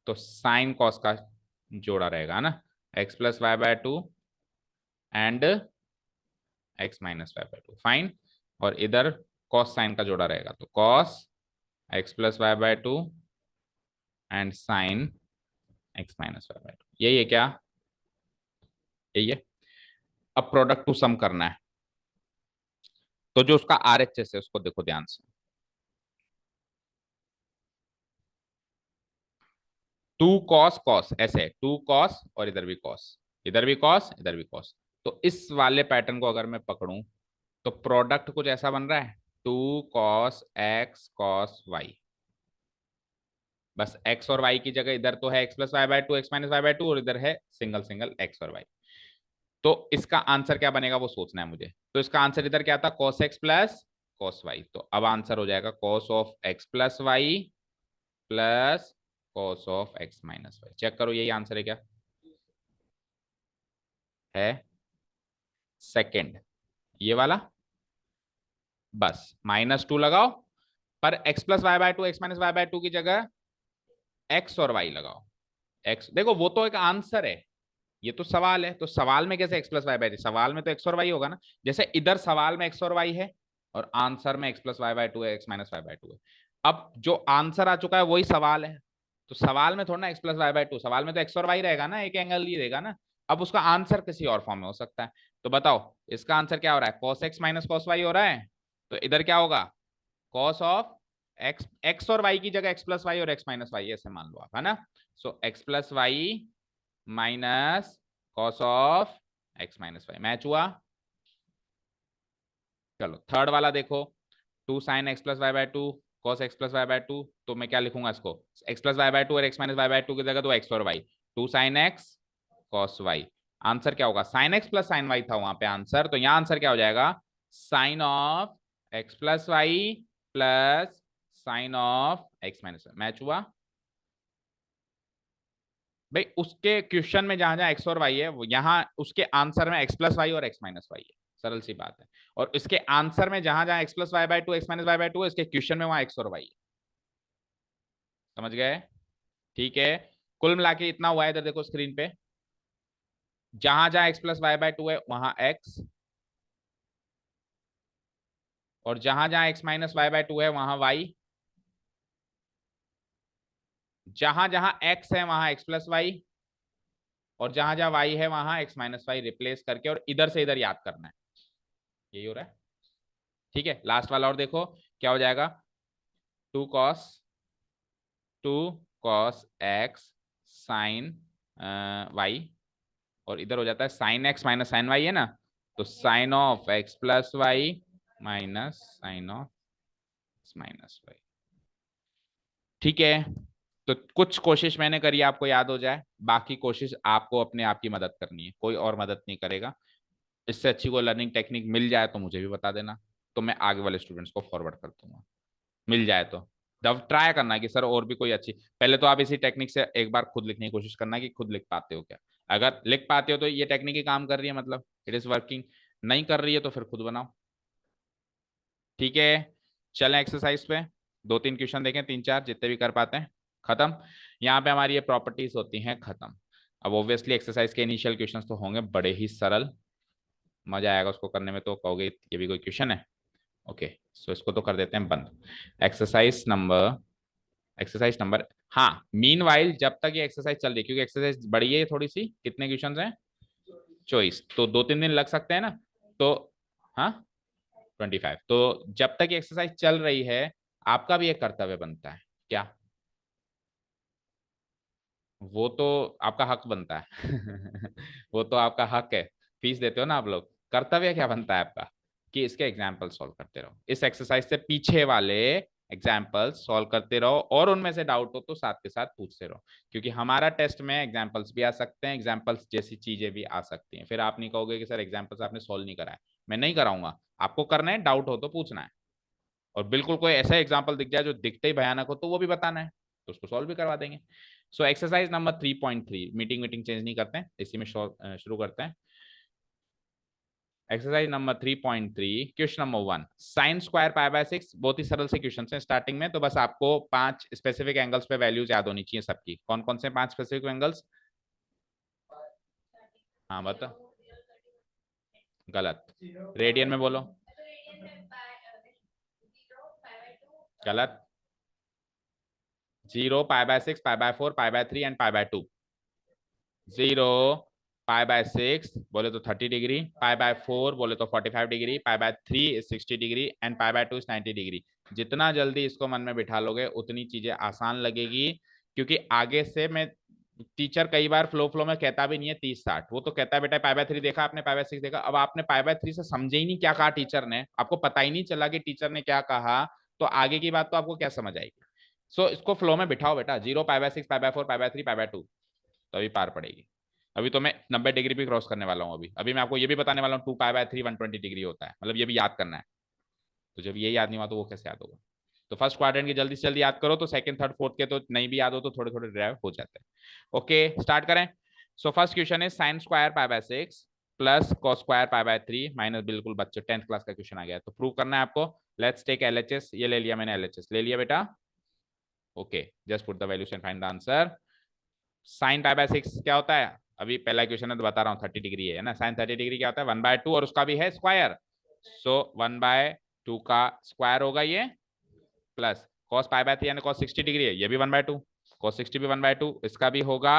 तो साइन कॉस का जोड़ा रहेगा ना, x plus y by 2 and x minus y by 2। Fine, और इधर कॉस साइन का जोड़ा रहेगा तो cos x plus y by 2 and sine x minus y by 2। यही है क्या, यही है। अब प्रोडक्ट टू सम करना है, तो जो उसका RHS है उसको देखो ध्यान से। 2 cos cos, ऐसे 2 cos, और इधर भी cos, इधर भी cos, इधर भी cos। तो इस वाले पैटर्न को अगर मैं पकड़ूं तो प्रोडक्ट कुछ ऐसा बन रहा है, 2 cos x cos y। बस x और y की जगह इधर तो है x plus y by 2, x minus y by 2, और इधर है सिंगल सिंगल x और y। तो इसका आंसर क्या बनेगा वो सोचना है मुझे। तो इसका आंसर इधर क्या था, cos x प्लस cos y। तो अब आंसर हो जाएगा cos of x plus y plus cos of x minus y. Check करो, यही आंसर है क्या, है सेकंड, ये वाला। बस -2 लगाओ, पर x plus y by 2, x minus y by 2 की जगह x और y लगाओ। x देखो वो तो एक आंसर है, ये तो सवाल है, तो सवाल में कैसे x प्लस वाई बाय, सवाल में तो x और y होगा ना। जैसे इधर सवाल में x और y है और आंसर में x प्लस वाई बाय 2 है, x माइनस वाई बाय 2 है। अब जो आंसर आ चुका है वही सवाल है, तो सवाल में थोड़ा ना x प्लस वाई बाय 2, सवाल में तो x और y रहेगा ना, एक एंगल ही रहेगा ना। अब उसका आंसर किसी और फॉर्म में हो सकता है, तो बताओ इसका आंसर क्या हो रहा है, cos x minus cos y हो रहा है। तो इधर क्या होगा, cos ऑफ x और y की जगह x प्लस वाई और x माइनस वाई, ऐसे मान लो आप, है ना। So x plus y minus cos of x minus y match हुआ। चलो थर्ड वाला देखो, 2 sin x plus y by 2 cos x plus y by 2। तो मैं क्या लिखूंगा इसको, x प्लस वाई बाय 2 और x माइनस वाई बाय 2 की जगह तो x और y, 2 sin x cos y। Answer क्या होगा, sin x plus sin y था वहां पे आंसर, तो यहाँ आंसर क्या हो जाएगा, sine of x plus y plus sine of x minus y. Match हुआ भाई, उसके क्वेश्चन में जहां जहां एक्स और वाई है वो यहाँ उसके आंसर में एक्स प्लस वाई और एक्स माइनस वाई है, सरल सी बात है। और इसके आंसर में जहां जहां x plus y by 2, x minus y by 2 है, इसके क्वेश्चन में वहां एक्स और वाई है। समझ गए, ठीक है। कुल मिला के इतना हुआ है, इधर देखो स्क्रीन पे, जहां जहां एक्स प्लस वाई बाय 2 है वहां एक्स, और जहां जहां एक्स माइनस वाई बाय 2 है वहां वाई, जहां जहां एक्स है वहां एक्स प्लस वाई, और जहां जहां वाई है वहां एक्स माइनस वाई रिप्लेस करके, और इधर से इधर याद करना है, यही हो रहा है। ठीक है, लास्ट वाला और देखो क्या हो जाएगा, 2 cos x साइन वाई, और इधर हो जाता है sine x minus sine y, है ना। तो sine of x plus y minus sine of x minus y. ठीक है, तो कुछ कोशिश मैंने करी आपको याद हो जाए, बाकी कोशिश आपको अपने आप की मदद करनी है, कोई और मदद नहीं करेगा। इससे अच्छी कोई लर्निंग टेक्निक मिल जाए तो मुझे भी बता देना, तो मैं आगे वाले स्टूडेंट्स को फॉरवर्ड कर दूंगा, मिल जाए तो। जब ट्राई करना है कि सर और भी कोई अच्छी, पहले तो आप इसी टेक्निक से एक बार खुद लिखने की कोशिश करना कि खुद लिख पाते हो क्या। अगर लिख पाते हो तो ये टेक्निक ही काम कर रही है, मतलब इट इज वर्किंग। नहीं कर रही है तो फिर खुद बनाओ, ठीक है। चलें एक्सरसाइज पे, 2-3 क्वेश्चन देखें, 3-4 जितने भी कर पाते हैं, खत्म। यहाँ पे हमारी ये प्रॉपर्टीज होती हैं खत्म। अब ऑब्वियसली एक्सरसाइज के इनिशियल क्वेश्चंस तो होंगे बड़े ही सरल, मजा आएगा उसको करने में, तो कहोगे ये भी कोई क्वेश्चन है। ओके, सो इसको तो कर देते हैं बंद। एक्सरसाइज नंबर, हाँ मीन वाइल जब तक ये एक्सरसाइज चल रही है, क्योंकि एक्सरसाइज बड़ी है थोड़ी सी, कितने क्वेश्चन हैं, 24, तो 2-3 दिन लग सकते हैं ना। तो हाँ 25, तो जब तक ये एक्सरसाइज चल रही है आपका भी एक कर्तव्य बनता है क्या, वो तो आपका हक बनता है वो तो आपका हक है, फीस देते हो ना आप लोग, कर्तव्य क्या बनता है आपका, कि इसके एग्जाम्पल सॉल्व करते रहो, इस एक्सरसाइज से पीछे वाले एग्जाम्पल्स सॉल्व करते रहो, और उनमें से डाउट हो तो साथ के साथ पूछते रहो, क्योंकि हमारा टेस्ट में एग्जाम्पल्स भी आ सकते हैं, एग्जाम्पल्स जैसी चीजें भी आ सकती हैं, फिर आप नहीं कहोगे कि सर एग्जाम्पल्स आपने सॉल्व नहीं कराए, मैं नहीं कराऊंगा, आपको करना है, डाउट हो तो पूछना है, और बिल्कुल कोई ऐसा एग्जाम्पल दिख जाए जो दिखते ही भयानक हो तो वो भी बताना है, तो उसको सॉल्व भी करवा देंगे। So exercise number 3.3, meeting meeting change नहीं करते हैं, इसी में शुरू करते हैं। Exercise number 3.3, question number 1, sine square pi by 6, बहुत ही सरल से क्वेश्चन है स्टार्टिंग में, तो बस आपको 5 स्पेसिफिक एंगल्स पे वैल्यूज याद होनी चाहिए सबकी, कौन कौन से 5 स्पेसिफिक एंगल्स। हाँ बता, गलत, रेडियन में बोलो, गलत, 0, पाई by 6, pi by 4, pi by 3 and pi by 2। 0 pi by 6 बोले तो 30 डिग्री, पाई बाय 4 बोले तो 45 degree, pi by 3 is 60 degree and pi by 2 is 90 degree. जितना जल्दी इसको मन में बिठा लोगे उतनी चीजें आसान लगेगी, क्योंकि आगे से मैं, टीचर कई बार फ्लो फ्लो में कहता भी नहीं है 30-60, वो तो कहता है बेटा पाई बाय 3 देखा आपने, पाई बाय 6 देखा, अब आपने पाई बाय 3 से समझे ही नहीं क्या कहा टीचर ने, आपको पता ही नहीं चला कि टीचर ने क्या कहा, तो आगे की बात तो आपको क्या समझ आएगी। सो इसको फ्लो में बिठाओ बेटा, 0 पाई by 6, pi by 4, pi by 3, pi by 2, तभी पार पड़ेगी। अभी तो मैं 90 डिग्री भी क्रॉस करने वाला हूँ, अभी अभी मैं आपको ये भी बताने वाला हूँ 2 पाई बाय 3 120 डिग्री होता है, मतलब ये भी याद करना है, तो जब ये याद नहीं हुआ तो वो कैसे याद होगा। तो फर्स्ट क्वाड्रेंट की जल्दी से जल्दी याद करो, तो सेकंड थर्ड फोर्थ के तो नहीं भी याद हो तो थोड़े थोड़े ड्राइव हो जाते हैं। ओके स्टार्ट करें। सो फर्स्ट क्वेश्चन है sine square pi by 6 plus cos square pi by 3 minus, बिल्कुल बच्चे 10th क्लास का क्वेश्चन आ गया, तो प्रूव करना है आपको। लेट्स टेक एलएचएस, ये ले लिया मैंने, एलएचएस ले लिया बेटा। Okay just put the values and find the answer. Sign pi by 6 क्या होता है, अभी पहला क्वेश्चन है तो बता रहा हूँ, 30 डिग्री है ना, साइन 30 डिग्री क्या होता है, 1/2, और उसका भी है स्क्वायर, सो 1/2 का स्क्वायर होगा ये, प्लस कॉस पाई बाय 3 यानी कॉस 60 डिग्री है, ये भी 1/2, कॉस 60 भी 1/2, इसका भी होगा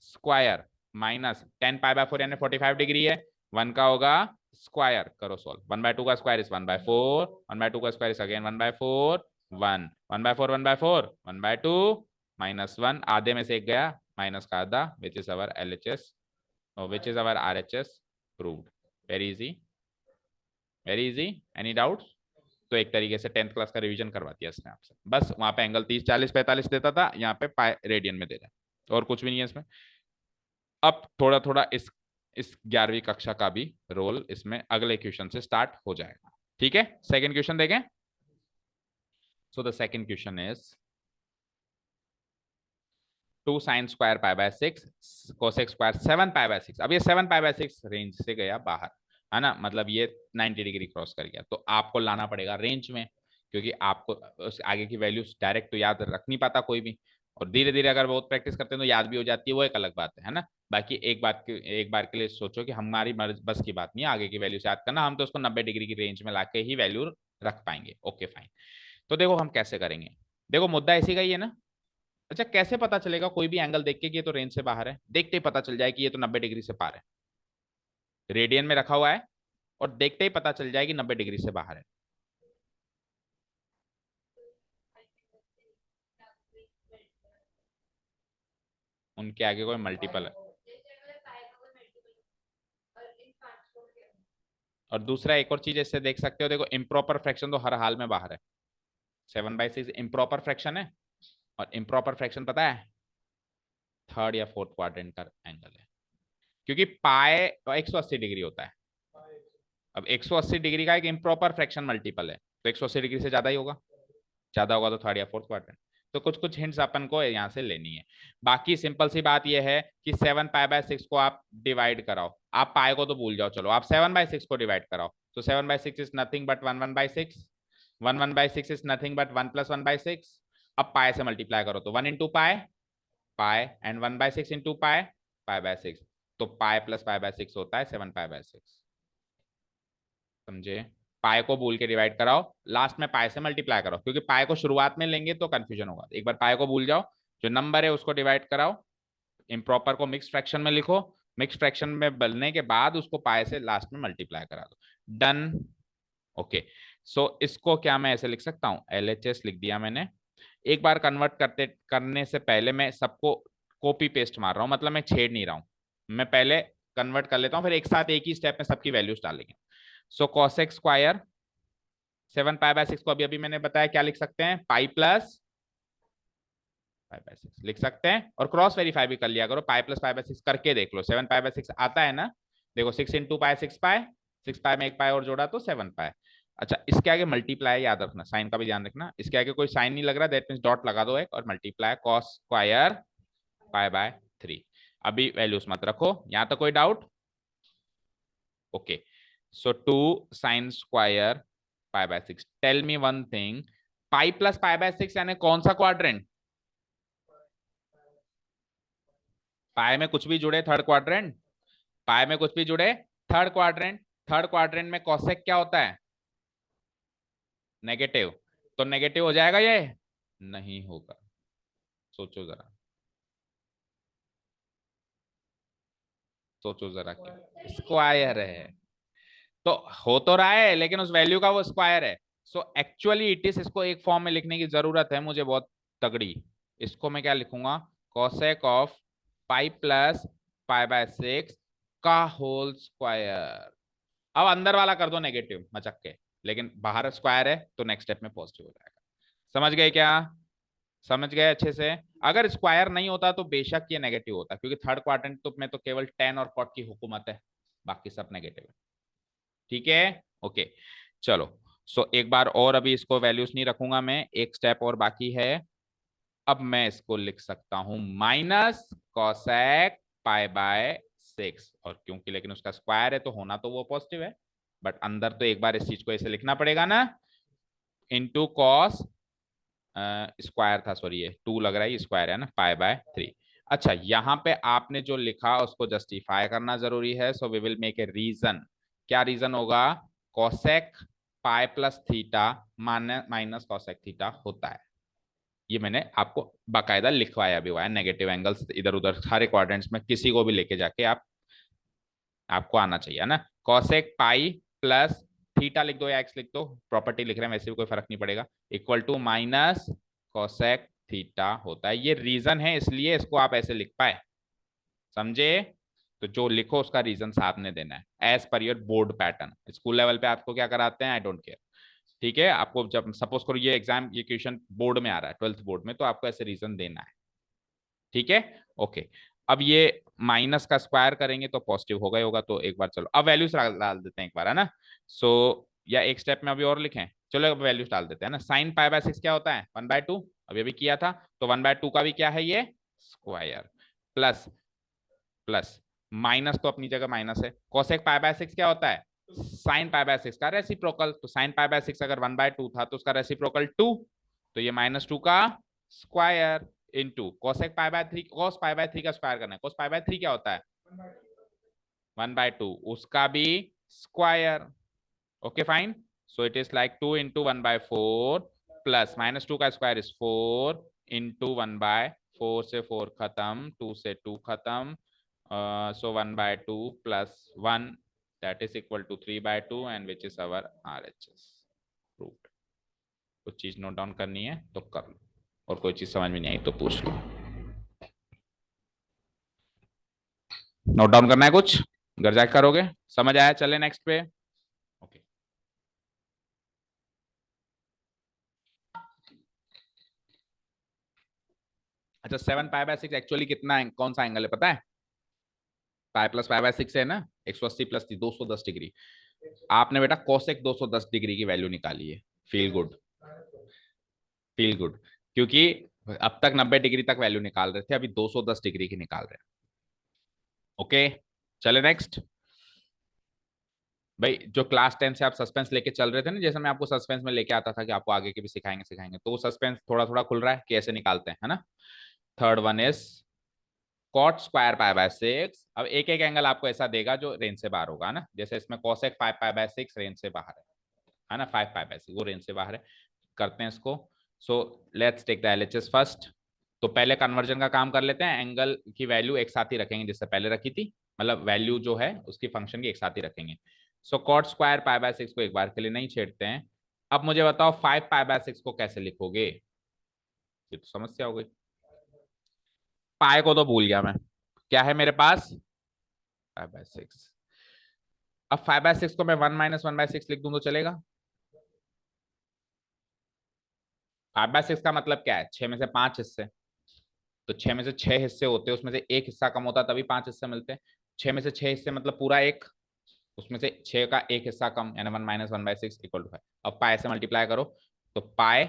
स्क्वायर, माइनस 10 पाई बाय 4 यानी 45 डिग्री है, 1 का होगा स्क्वायर, करो सॉल्व, 1/2 का स्क्वायर इज 1/4, 1/2 का स्क्वायर इज अगेन 1/4, 1, 1/4, 1/4, 1/2, -1, आधे में से एक गया, माइनस का आधा, which is our LHS, which is our RHS, proved, very easy, very easy, any doubts. तो एक तरीके से 10th क्लास का रिवीजन करवा दिया इसने आपसे, बस वहां पे एंगल 30 40 45 देता था, यहाँ पे पाई रेडियन में दे रहा है, और कुछ भी नहीं है इसमें। अब थोड़ा थोड़ा इस 11वीं कक्षा का भी रोल इसमें अगले क्वेश्चन से स्टार्ट हो जाएगा, ठीक है। सेकंड क्वेश्चन देखें। So the second question is 2 sine square pi by 6 cosec square 7 pi by 6, अब ये 7 पाई बाय 6 रेंज से गया बाहर, है ना, मतलब ये 90 डिग्री क्रॉस कर गया, तो आपको लाना पड़ेगा रेंज में, क्योंकि आपको उस आगे की वैल्यूज डायरेक्ट तो याद रख नहीं पाता कोई भी, और धीरे धीरे अगर बहुत प्रैक्टिस करते हैं तो याद भी हो जाती है, वो एक अलग बात है ना। बाकी एक बार के लिए सोचो कि हमारी बस की बात नहीं है आगे की वैल्यू से याद करना, हम तो उसको 90 डिग्री की रेंज में लाके ही वैल्यू रख पाएंगे। ओके फाइन, तो देखो हम कैसे करेंगे, देखो मुद्दा इसी का ही है ना। अच्छा कैसे पता चलेगा कोई भी एंगल देख के कि ये तो रेंज से बाहर है, देखते ही पता चल जाए कि ये तो 90 डिग्री से पार है, रेडियन में रखा हुआ है, और देखते ही पता चल जाए कि 90 डिग्री से बाहर है। उनके आगे कोई मल्टीपल है, और दूसरा एक और चीज इससे देख सकते हो, देखो इम्प्रॉपर फ्रैक्शन तो हर हाल में बाहर है, 7/6 इम्प्रॉपर फ्रैक्शन है, और इम्प्रॉपर फ्रैक्शन पता है थर्ड या फोर्थ क्वाड्रेंट का एंगल है, क्योंकि पाए 180 डिग्री होता है, अब 180 डिग्री का एक इम्प्रॉपर फ्रैक्शन मल्टीपल है, तो 180 डिग्री से ज्यादा ही होगा, ज्यादा होगा तो थर्ड या फोर्थ क्वाड्रेंट। तो कुछ कुछ हिंट्स अपन को यहाँ से लेनी है, बाकी सिंपल सी बात यह है कि 7 पाई बाय 6 को आप डिवाइड कराओ, आप पाए को तो भूल जाओ, चलो आप 7/6 को डिवाइड कराओ, तो 7/6 is nothing but 1/6, 1/6 is nothing but 1 + 1/6, अब पाए से मल्टीप्लाई करो तो 1 × पाए, पाए एंड 1/6 × पाए, पाई बाय 6, तो पाए प्लस पाई बाय 6 होता है 7 पाई बाय 6, समझे? पाई को बोल के डिवाइड कराओ, लास्ट में पाई से मल्टीप्लाई करो, क्योंकि पाई को शुरुआत में लेंगे तो कंफ्यूजन होगा। एक बार पाई को भूल जाओ, जो नंबर है उसको डिवाइड कराओ, इम्प्रॉपर को मिक्स फ्रैक्शन में लिखो, मिक्स फ्रैक्शन में बनने के बाद उसको पाई से लास्ट में मल्टीप्लाई करा दो, डन। ओके, सो इसको क्या मैं ऐसे लिख सकता हूँ, LHS लिख दिया मैंने। एक बार कन्वर्ट करने से पहले मैं सबको कॉपी पेस्ट मार रहा हूँ, मतलब मैं छेड़ नहीं रहा हूँ, मैं पहले कन्वर्ट कर लेता हूँ, फिर एक साथ एक ही स्टेप में सबकी वैल्यूज डालेंगे। सो कॉसेक स्क्वायर 7 पाई बाय 6 को अभी अभी मैंने बताया क्या लिख सकते हैं, पाई प्लस पाई बाय 6 लिख सकते हैं, और क्रॉस वेरीफाई भी कर लिया करो, पाई प्लस पाई बाय 6 करके देख लो, 7 पाई बाय 6 आता है ना, देखो 6 × पाई 6 पाई, 6 पाई में एक पाई और जोड़ा तो 7 पाई। अच्छा, इसके आगे मल्टीप्लाई याद रखना, साइन का भी ध्यान रखना, इसके आगे कोई साइन नहीं लग रहा, दैट मींस डॉट लगा दो एक, और मल्टीप्लाई कॉस स्क्वायर पाई/3। अभी वैल्यूज मत रखो, यहां तक कोई doubt? Okay, so 2 sine square pi. Tell me one thing, pi plus pi यानी कौन सा क्वाड्रेंट? पाई में कुछ भी जुड़े थर्ड क्वाड्रेंट, पाई में कुछ भी जुड़े थर्ड क्वाड्रेंट, थर्ड क्वाड्रेंट में कॉसेक क्या होता है, नेगेटिव, तो नेगेटिव हो जाएगा ये, नहीं होगा, सोचो जरा, सोचो जरा, क्या स्क्वायर है, तो हो तो रहा है लेकिन उस वैल्यू का वो स्क्वायर है। सो एक्चुअली इट इज, इसको एक फॉर्म में लिखने की जरूरत है मुझे बहुत तगड़ी, इसको मैं क्या लिखूंगा, कॉसेक ऑफ पाई प्लस पाई/6 का होल स्क्वायर। अब अंदर वाला कर दो नेगेटिव मचक के, लेकिन बाहर स्क्वायर है तो नेक्स्ट स्टेप में पॉजिटिव हो जाएगा। समझ गए क्या? समझ गए अच्छे से? अगर स्क्वायर नहीं होता तो बेशक ये नेगेटिव होता, क्योंकि थर्ड क्वाड्रेंट तो में तो केवल टेन और कॉट की हुकूमत है, बाकी सब नेगेटिव है। ठीक है, ओके, चलो। सो एक बार और, अभी इसको वैल्यूज नहीं रखूंगा मैं, एक स्टेप और बाकी है। अब मैं इसको लिख सकता हूं माइनस कॉसेक पाई/6, और क्योंकि लेकिन उसका स्क्वायर है तो होना तो वो पॉजिटिव है, बट अंदर तो एक बार इस चीज को ऐसे लिखना पड़ेगा ना, इंटू कॉस स्क्वायर था, सॉरी ये 2 लग रहा है, स्क्वायर है ना, पाई/3। अच्छा, यहाँ पे आपने जो लिखा उसको जस्टिफाई करना जरूरी है, so we will make a reason. क्या रीजन होगा? Cosec pi plus theta minus cosec theta होता है, ये मैंने आपको बाकायदा लिखवाया भी हुआ है, नेगेटिव एंगल्स इधर उधर सारे क्वाड्रेंट्स में किसी को भी लेके जाके आप, आपको आना चाहिए, है ना। कॉसेक पाई प्लस थीटा लिख दो या एक्स लिख दो, प्रॉपर्टी लिख रहे हैं वैसे भी कोई फर्क नहीं पड़ेगा, equal to minus cosec theta होता है, ये रीजन है इसलिए इसको आप ऐसे लिख पाए, समझे? तो जो लिखो उसका रीजन साथ में देना है, as per your board pattern. School level पे आपको क्या कराते हैं, आई डोंट केयर, ठीक है, आपको जब सपोज करो ये एग्जाम, ये क्वेश्चन बोर्ड में आ रहा है, 12th बोर्ड में, तो आपको ऐसे रीजन देना है, ठीक है, ओके। अब ये माइनस का स्क्वायर करेंगे तो पॉजिटिव होगा ही होगा, तो एक बार चलो अब वैल्यूज डाल देते हैं एक बार, है ना। सो या एक स्टेप में अभी और लिखें, चलो अब वैल्यूज डाल देते हैं ना। साइन पाई/6 क्या होता है, 1/2, अभी अभी किया था, तो 1/2 का भी क्या है ये, स्क्वायर, प्लस प्लस माइनस तो अपनी जगह माइनस है, कोसेक पाई/6 क्या होता है, साइन पाई/6 का रेसिप्रोकल, तो साइन पाई/6 अगर 1/2 था तो उसका रेसिप्रोकल 2, तो ये -2 का स्क्वायर इनटू कोसेक पाई/3, cos पाई/3 का स्क्वायर करना है, cos पाई/3 क्या होता है, 1/2, उसका भी square, okay fine. So it is like 2 × 1/4 plus -2 का स्क्वायर इज 4 × 1/4, से 4 खत्म, 2 से 2 खत्म, so 1/2 plus 1, that is equal to 3/2, and which is our RHS proved। कुछ चीज नोट डाउन करनी है तो कर लो, और कोई चीज समझ में नहीं आई तो पूछ लो। नोट डाउन करना है कुछ, घर जाकर करोगे, समझ आया? चले नेक्स्ट पे, ओके। अच्छा, 7 पाई/6 एक्चुअली कितना है, कौन सा एंगल है पता है? पाई प्लस पाई/6 है ना, 180 प्लस 210 डिग्री। आपने बेटा कोसेक 210 डिग्री की वैल्यू निकाली है, फील गुड, फील गुड, क्योंकि अब तक 90 डिग्री तक वैल्यू निकाल रहे थे, अभी 210 डिग्री की निकाल रहे हैं, ओके। चले नेक्स्ट। भाई जो क्लास 10 से आप सस्पेंस लेके चल रहे थे ना, जैसे मैं आपको सस्पेंस में लेके आता था कि आपको आगे के भी सिखाएंगे सिखाएंगे, तो वो सस्पेंस थोड़ा थोड़ा खुल रहा है, कैसे निकालते हैं, है ना। Third one is cot square pi by 6। अब एक एक एंगल आपको ऐसा देगा जो रेंज से बाहर होगा ना, जैसे इसमें कोसेक 5 पाई बाय 6 रेंज से बाहर है ना, 5 पाई बाय 6 वो रेंज से बाहर है। करते हैं इसको। So let's take the LHS first. तो पहले कन्वर्जन का काम कर लेते हैं, एंगल की वैल्यू एक साथ ही रखेंगे जिससे पहले रखी थी, मतलब वैल्यू जो है उसकी फंक्शन की एक साथ ही रखेंगे। सो कॉट स्क्वायर पाई बाय 6 को एक बार के लिए नहीं छेड़ते हैं। अब मुझे बताओ 5 पाई बाय 6 को कैसे लिखोगे, ये तो समस्या हो गई। पाए को तो भूल गया मैं, क्या है मेरे पास 5/6। अब 5/6 को मैं 1 - 1/6 लिख दूं तो चलेगा। 5/6 का मतलब क्या है, 6 में से 5 हिस्से, तो 6 में से 6 हिस्से होते हैं, उसमें से एक हिस्सा कम होता तभी 5 हिस्से मिलते हैं। 6 में से 6 हिस्से मतलब पूरा एक, उसमें से 6 का एक हिस्सा कम, यानी 1 - 1/6 इक्वल टू 5। अब पाए से मल्टीप्लाई करो, तो पाए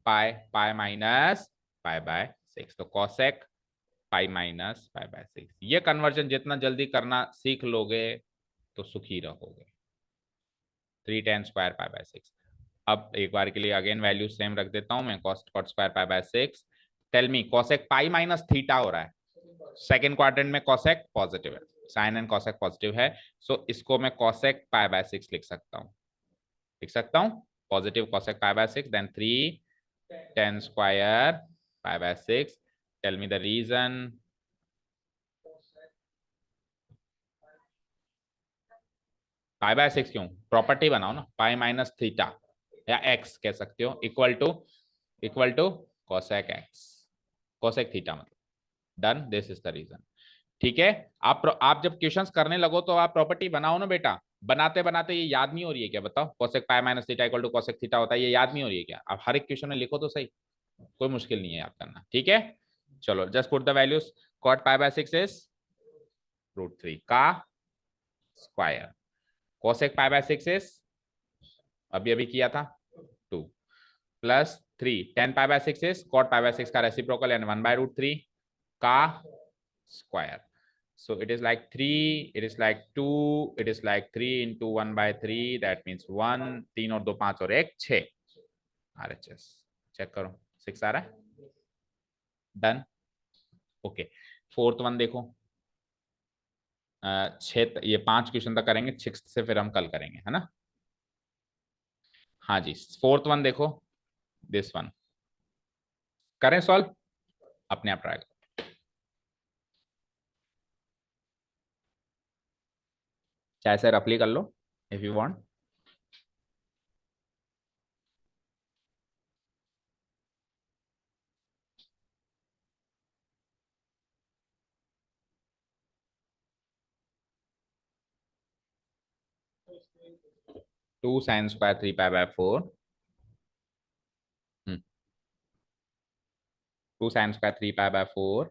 पाए पाए माइनस पाई बाय 6, तो cosec pi minus pi by 6। ये कन्वर्जन जितना जल्दी करना सीख लोगे तो सुखी रहोगे। 3 tan² पाई बाय 6। अब एक बार के लिए अगेन वैल्यू सेम रख देता हूं मैं, cost cot square pi by 6। Tell me cosec pi minus theta हो रहा है, सेकेंड क्वाड्रेंट में कॉसेक पॉजिटिव है, साइन एंड कॉसेक पॉजिटिव है। सो इसको मैं कॉसेक पाई बाय 6 लिख सकता हूं positive cosec pi by 6, then 3 tan² pi by 6। Tell me the reason. Pi by 6 क्यों, प्रॉपर्टी बनाओ ना, पाई माइनस थीटा या एक्स कह सकते हो, equal to cosec x, cosec theta मतलब। Done, this is the reason. ठीक है। आप जब क्वेश्चंस करने लगो तो आप प्रॉपर्टी बनाओ ना बेटा, बनाते बनाते ये याद नहीं हो रही है क्या, बताओ cosec pi minus theta equal to cosec theta होता है, ये याद नहीं हो रही है क्या, आप हर एक क्वेश्चन में लिखो तो सही, कोई मुश्किल नहीं है याद करना। ठीक है, चलो just put the values. Cot pi by 6 is √3 का square, cosec pi by 6 is अभी अभी किया था 2 plus 3 10 pi by 6 is cot pi by 6 का रेसिप्रोकल एंड 1/√3 का square. So it is like 3, it is like 2, it is like 3 into 1/3, that means 1, 3 और 2 5 और 1 6 RHS। Check करो 6 आ रहा है। Done, okay. फोर्थ वन देखो, 6 ये 5 क्वेश्चन तक करेंगे, 6 से फिर हम कल करेंगे, है ना। हाँ जी, फोर्थ वन देखो, दिस वन करें सॉल्व, अपने आप ट्राई करो, चाहे से रफली कर लो if you want. 2 sin² 3 π/4, 2 sin² 3 π/4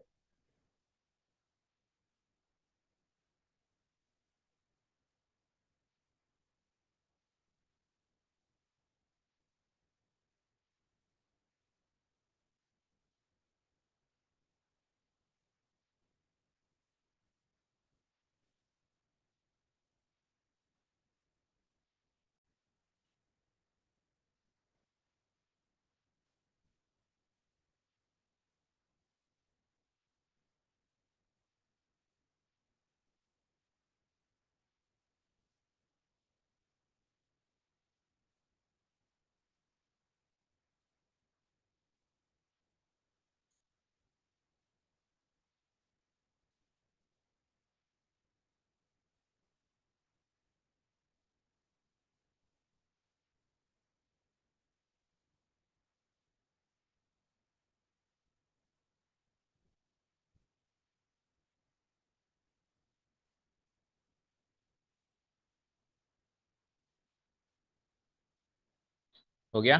हो गया।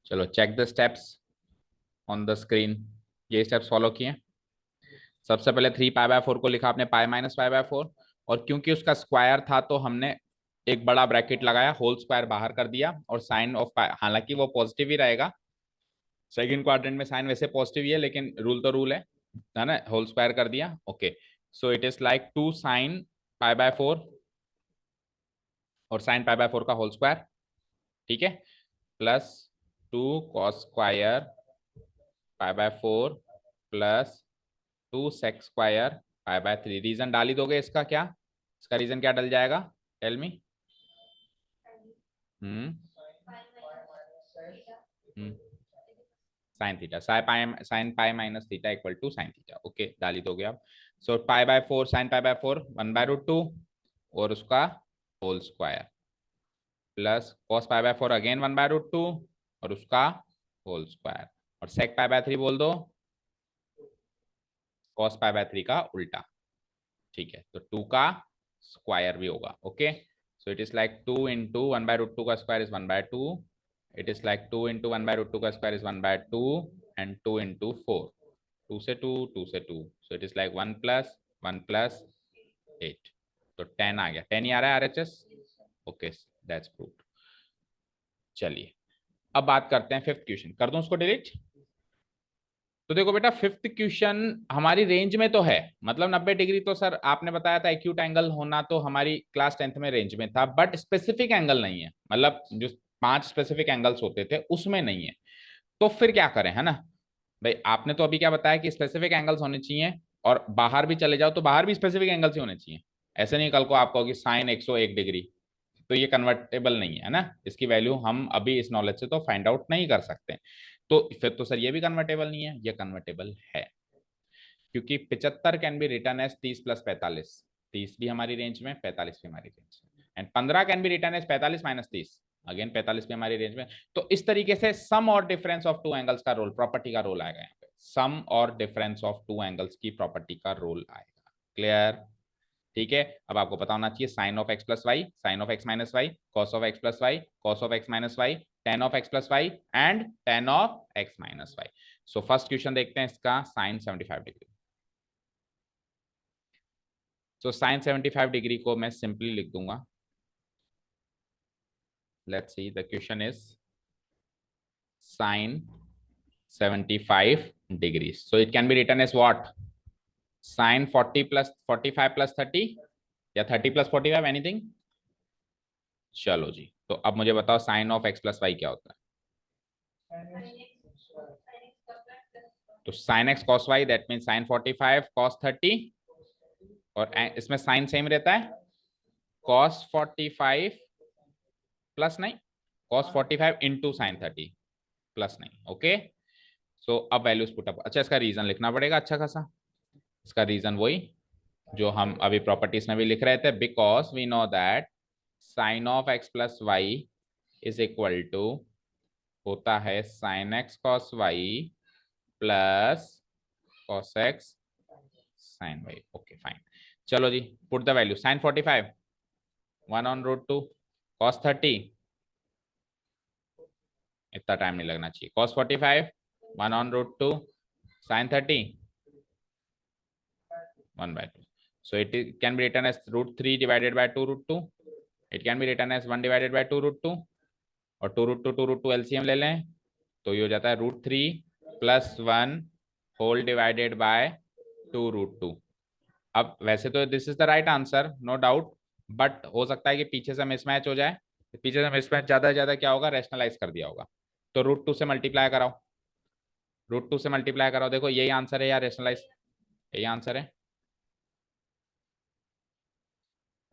चलो check the steps on the screen, ये स्टेप्स फॉलो किए। सबसे पहले 3 π/4 को लिखा आपने पाई माइनस π/4, और क्योंकि उसका स्क्वायर था तो हमने एक बड़ा ब्रैकेट लगाया, होल स्क्वायर बाहर कर दिया, और साइन ऑफ पाई, हालांकि वो पॉजिटिव ही रहेगा, सेकंड क्वाड्रेंट में साइन वैसे पॉजिटिव ही है, लेकिन रूल तो रूल है ना, होल स्क्वायर कर दिया। Okay, so it is like 2 sin π/4 और साइन π/4 का होल स्क्वायर, ठीक है, plus 2 cos square π/4 plus 2 sec square pi by 3। Reason डाल ही दोगे इसका क्या? इसका रीजन क्या डल जाएगा? Tell me. Sine theta, sine pi minus theta equal to sine theta. Okay, डाल ही दोगे आप। So pi by 4 sine pi by 4 1/√2 और उसका whole square plus cos pi by 4 again 1/√2 और उसका होल स्क्वायर और सेक पाई बाय 3 बोल दो, कॉस पाई बाय 3 का उल्टा। ठीक है, तो 2 का स्क्वायर भी होगा। Okay, so it is like 2 into 1/√2 का square is 1/2। It is like 2 into 1/√2 का स्क्वायर इज 1/2 एंड 2 इंटू 4, 2 से 2, 2 से 2, so it is like 1 plus 1 plus 8। तो 10 आ गया, 10 ही आ रहा है RHS। Okay, that's proved. चलिए अब बात करते हैं फिफ्थ क्वेश्चन। कर दूं उसको डिलीट? तो देखो बेटा, फिफ्थ क्वेश्चन हमारी रेंज में तो है, मतलब 90 डिग्री तो सर आपने बताया था एक्यूट एंगल होना, तो हमारी क्लास 10th में रेंज में था, बट स्पेसिफिक एंगल नहीं है, मतलब जो 5 स्पेसिफिक एंगल्स होते थे उसमें नहीं है। तो फिर क्या करें, है ना भाई? आपने तो अभी क्या बताया कि स्पेसिफिक एंगल्स होने चाहिए, और बाहर भी चले जाओ तो बाहर भी स्पेसिफिक एंगल्स ही होने चाहिए। ऐसे नहीं कल को आप कहोगे साइन 101 डिग्री, तो ये कन्वर्टेबल नहीं है ना, इसकी वैल्यू हम अभी इस नॉलेज से तो फाइंड आउट नहीं कर सकते। तो फिर तो सर ये भी कन्वर्टेबल नहीं है, ये कन्वर्टेबल है, क्योंकि 75 can be written as 30 plus 45। 30 भी हमारी रेंज में, 45 भी हमारी रेंज में, and 15 can be written as 45 minus 30, again 45 भी हमारी रेंज में। तो इस तरीके से सम और डिफरेंस ऑफ टू एंगल्स का रोल, प्रॉपर्टी का रोल आएगा यहाँ पे। सम और डिफरेंस ऑफ टू एंगल्स की प्रॉपर्टी का रोल आएगा। क्लियर? ठीक है, अब आपको पता होना चाहिए sine of x plus y, sine of x minus y, cos of x plus y, cos of x minus y, tan of x plus y and tan of x minus y. So first question देखते हैं इसका, sine 75 degree. So sine 75 degree को मैं simply लिख दूंगा, let's see the question is sine 75 degree, so it can be written as what? Sine 40 plus 45 plus 30 या 30 plus 45, anything. चलो जी, तो अब मुझे बताओ sine of x plus y क्या होता है? तो sine x cos y, that mean sine 45 cos 30, और इसमें साइन सेम रहता है, कॉस 45 प्लस नहीं, कॉस 45 इंटू साइन 30 प्लस नहीं। ओके, सो अब वैल्यूज पुट अप। अच्छा, इसका रीजन लिखना पड़ेगा अच्छा खासा। इसका रीजन वही जो हम अभी प्रॉपर्टीज में भी लिख रहे थे, because we know that sine of x plus y is equal to होता है sine x cos y plus cos x sine y. Okay fine, चलो जी, put the value. Sine 45 1/√2, cos 30 इतना टाइम नहीं लगना चाहिए, cos 45 1/√2, sine 30 1/2। So it can be written as √3 divided by 2√2. It can be written as 1 divided by 2√2, और 2√2 LCM ले लें तो ये हो जाता है √3 प्लस 1 होल डिवाइडेड बाय 2√2। अब वैसे तो this is the right answer, no doubt, but हो सकता है कि पीछे से मिसमैच हो जाए। पीछे से मिसमैच ज्यादा से ज्यादा क्या होगा, रेशनलाइज कर दिया होगा। तो √2 से मल्टीप्लाई कराओ, √2 से मल्टीप्लाई कराओ, देखो यही आंसर है यार, रेशनलाइज यही आंसर है।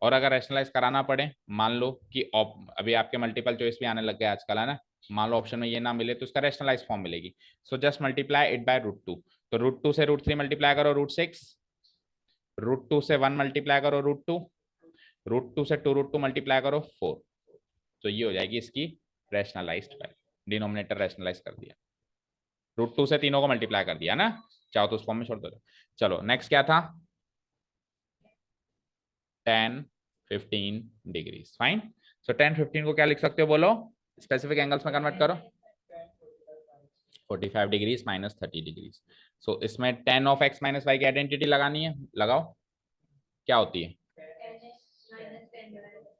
और अगर रैशनलाइज कराना पड़े, मान लो कि अभी आपके मल्टीपल चॉइस भी आने लग गए आजकल, है ना, मान लो ऑप्शन में ये ना मिले तो इसका रैशनलाइज फॉर्म मिलेगी। So just multiply it by √2। तो √2 से √3 मल्टीप्लाई करो √6, √2 से 1 मल्टीप्लाई करो √2, √2 से 2√2 मल्टीप्लाई करो 4। तो ये हो जाएगी इसकी रैशनलाइज्ड वैल्यू, डिनोमिनेटर रैशनलाइज कर दिया, √2 से तीनों को मल्टीप्लाई कर दिया ना, चाहो तो उस फॉर्म में छोड़ दो। चलो नेक्स्ट क्या था, 10 15 डिग्रीज, फाइन। सो 10 15 को क्या लिख सकते हो बोलो, स्पेसिफिक एंगल्स में कन्वर्ट करो, 45 डिग्रीज माइनस 30 डिग्रीज। सो इसमें 10 ऑफ एक्स माइनस वाई की आइडेंटिटी लगानी है, लगाओ, क्या होती है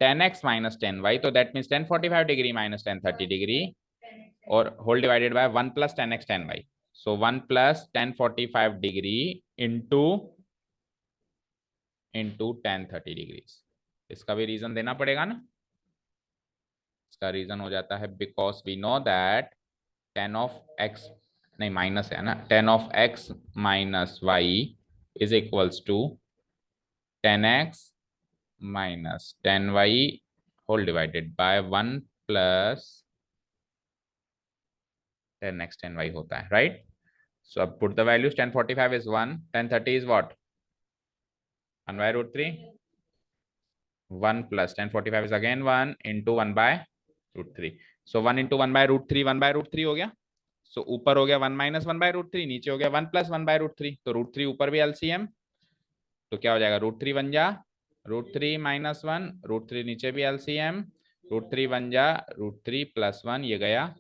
10x माइनस 10y, तो that means 10 45 degree minus 10 30 degree, और whole divided by 1 plus 10x 10y। So 1 plus 10 45 degree into 10 30 degrees. इसका भी रीजन देना पड़ेगा ना। इसका रीजन हो जाता है because we know that 10 of x, नहीं माइनस है ना, 10 of x minus y is equals to 10x minus 10y whole divided by 1 plus 10x 10y होता है, राइट? सो अब put the values, 1045 is 1, 1030 is what, 1 by root 3, 1 plus 1045 is again 1 into 1 by root 3. So 1 into 1 by root 3, 1 by root 3 हो गया. So ऊपर हो गया 1 minus 1 by root 3, नीचे हो गया 1 plus 1 by root 3. तो root 3 ऊपर भी LCM, तो क्या हो जाएगा, root 3 बन जा root 3 minus 1, root 3 नीचे भी LCM, root 3 बन जा root 3 plus 1, ये गया.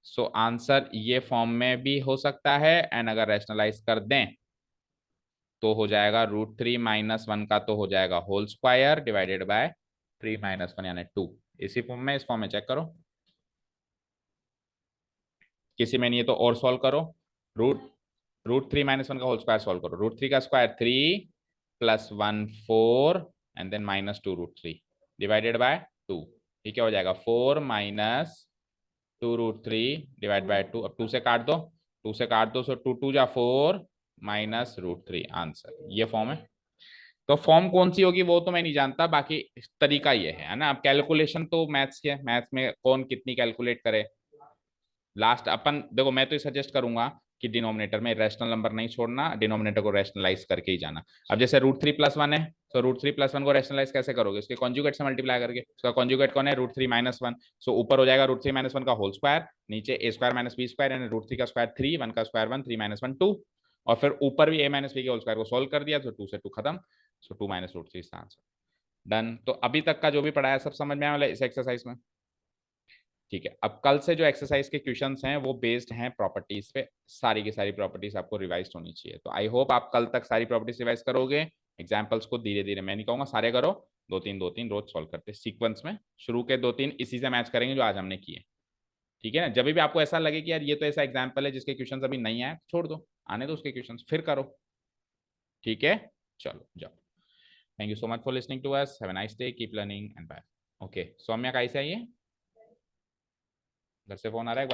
सो आंसर ये फॉर्म में भी हो सकता है, एंड अगर रैशनलाइज कर दें तो हो जाएगा √3 - 1 का तो हो जाएगा होल स्क्वायर डिवाइडेड बाय 3 - 1 यानी 2. इसी फॉर्म में, इस फॉर्म में चेक करो, किसी में नहीं है तो और सॉल्व करो. √3 - 1 का होल स्क्वायर सॉल्व करो. √3 का square 3 + 1 4 and then -2 √3 divided by 2. ये क्या हो जाएगा, 4 - 2 √3 डिवाइड बाय 2. अब 2 से काट दो, 2 से काट दो, सो 2 2 जा 4 - √3 आंसर. ये फॉर्म है. तो फॉर्म कौन सी होगी वो तो मैं नहीं जानता, बाकी तरीका ये है ना. अब कैलकुलेशन तो मैथ्स है, मैथ्स में कौन कितनी कैलकुलेट करे. लास्ट अपन देखो, मैं तो ये सजेस्ट करूंगा कि डिनोमिनेटर में रैशनल नंबर नहीं छोड़ना, डिनोमिनेटर को रैशनलाइज करके ही जाना. अब जैसे √3 + 1 है, तो √3 + 1 को रैशनलाइज कैसे करोगे, उसके कॉन्जुगेट से मल्टीप्लाई करके. उसका कॉन्जुगेट कौन है, √3 - 1. सो ऊपर हो जाएगा √3 - 1 का होल स्क्वायर, नीचे a² - b² यानी √3 का स्क्वायर 3, 1 का स्क्वायर 1, 3 - 1 2, और फिर ऊपर भी a - b के होल स्क्वायर को सोल्व कर दिया, तो 2 से 2 खत्म. सो 2 - √3 इसका आंसर. डन. तो अभी तक का जो भी पढ़ाया सब समझ में आया वाला इस एक्सरसाइज में. ठीक है, अब कल से जो एक्सरसाइज के क्वेश्चंस हैं वो बेस्ड हैं प्रॉपर्टीज पे. सारी की सारी प्रॉपर्टीज आपको रिवाइज होनी चाहिए. तो आई होप आप कल तक सारी प्रॉपर्टीज रिवाइज करोगे. एग्जाम्पल्स को धीरे धीरे, मैं नहीं कहूंगा सारे करो, 2 3 रोज सॉल्व करते सीक्वेंस में. शुरू के 2 3 इसी से मैच करेंगे जो आज हमने किए. ठीक है ना. जब भी आपको ऐसा लगे कि यार ये तो ऐसा एग्जाम्पल है जिसके क्वेश्चन अभी नहीं आए, छोड़ दो, आने दो उसके क्वेश्चन, फिर करो. ठीक है, चलो जाओ. Thank you so much for listening to us. Have a nice day, keep learning and bye. Okay, Saumya कैसे आई है, घर से फोन आ रहा है.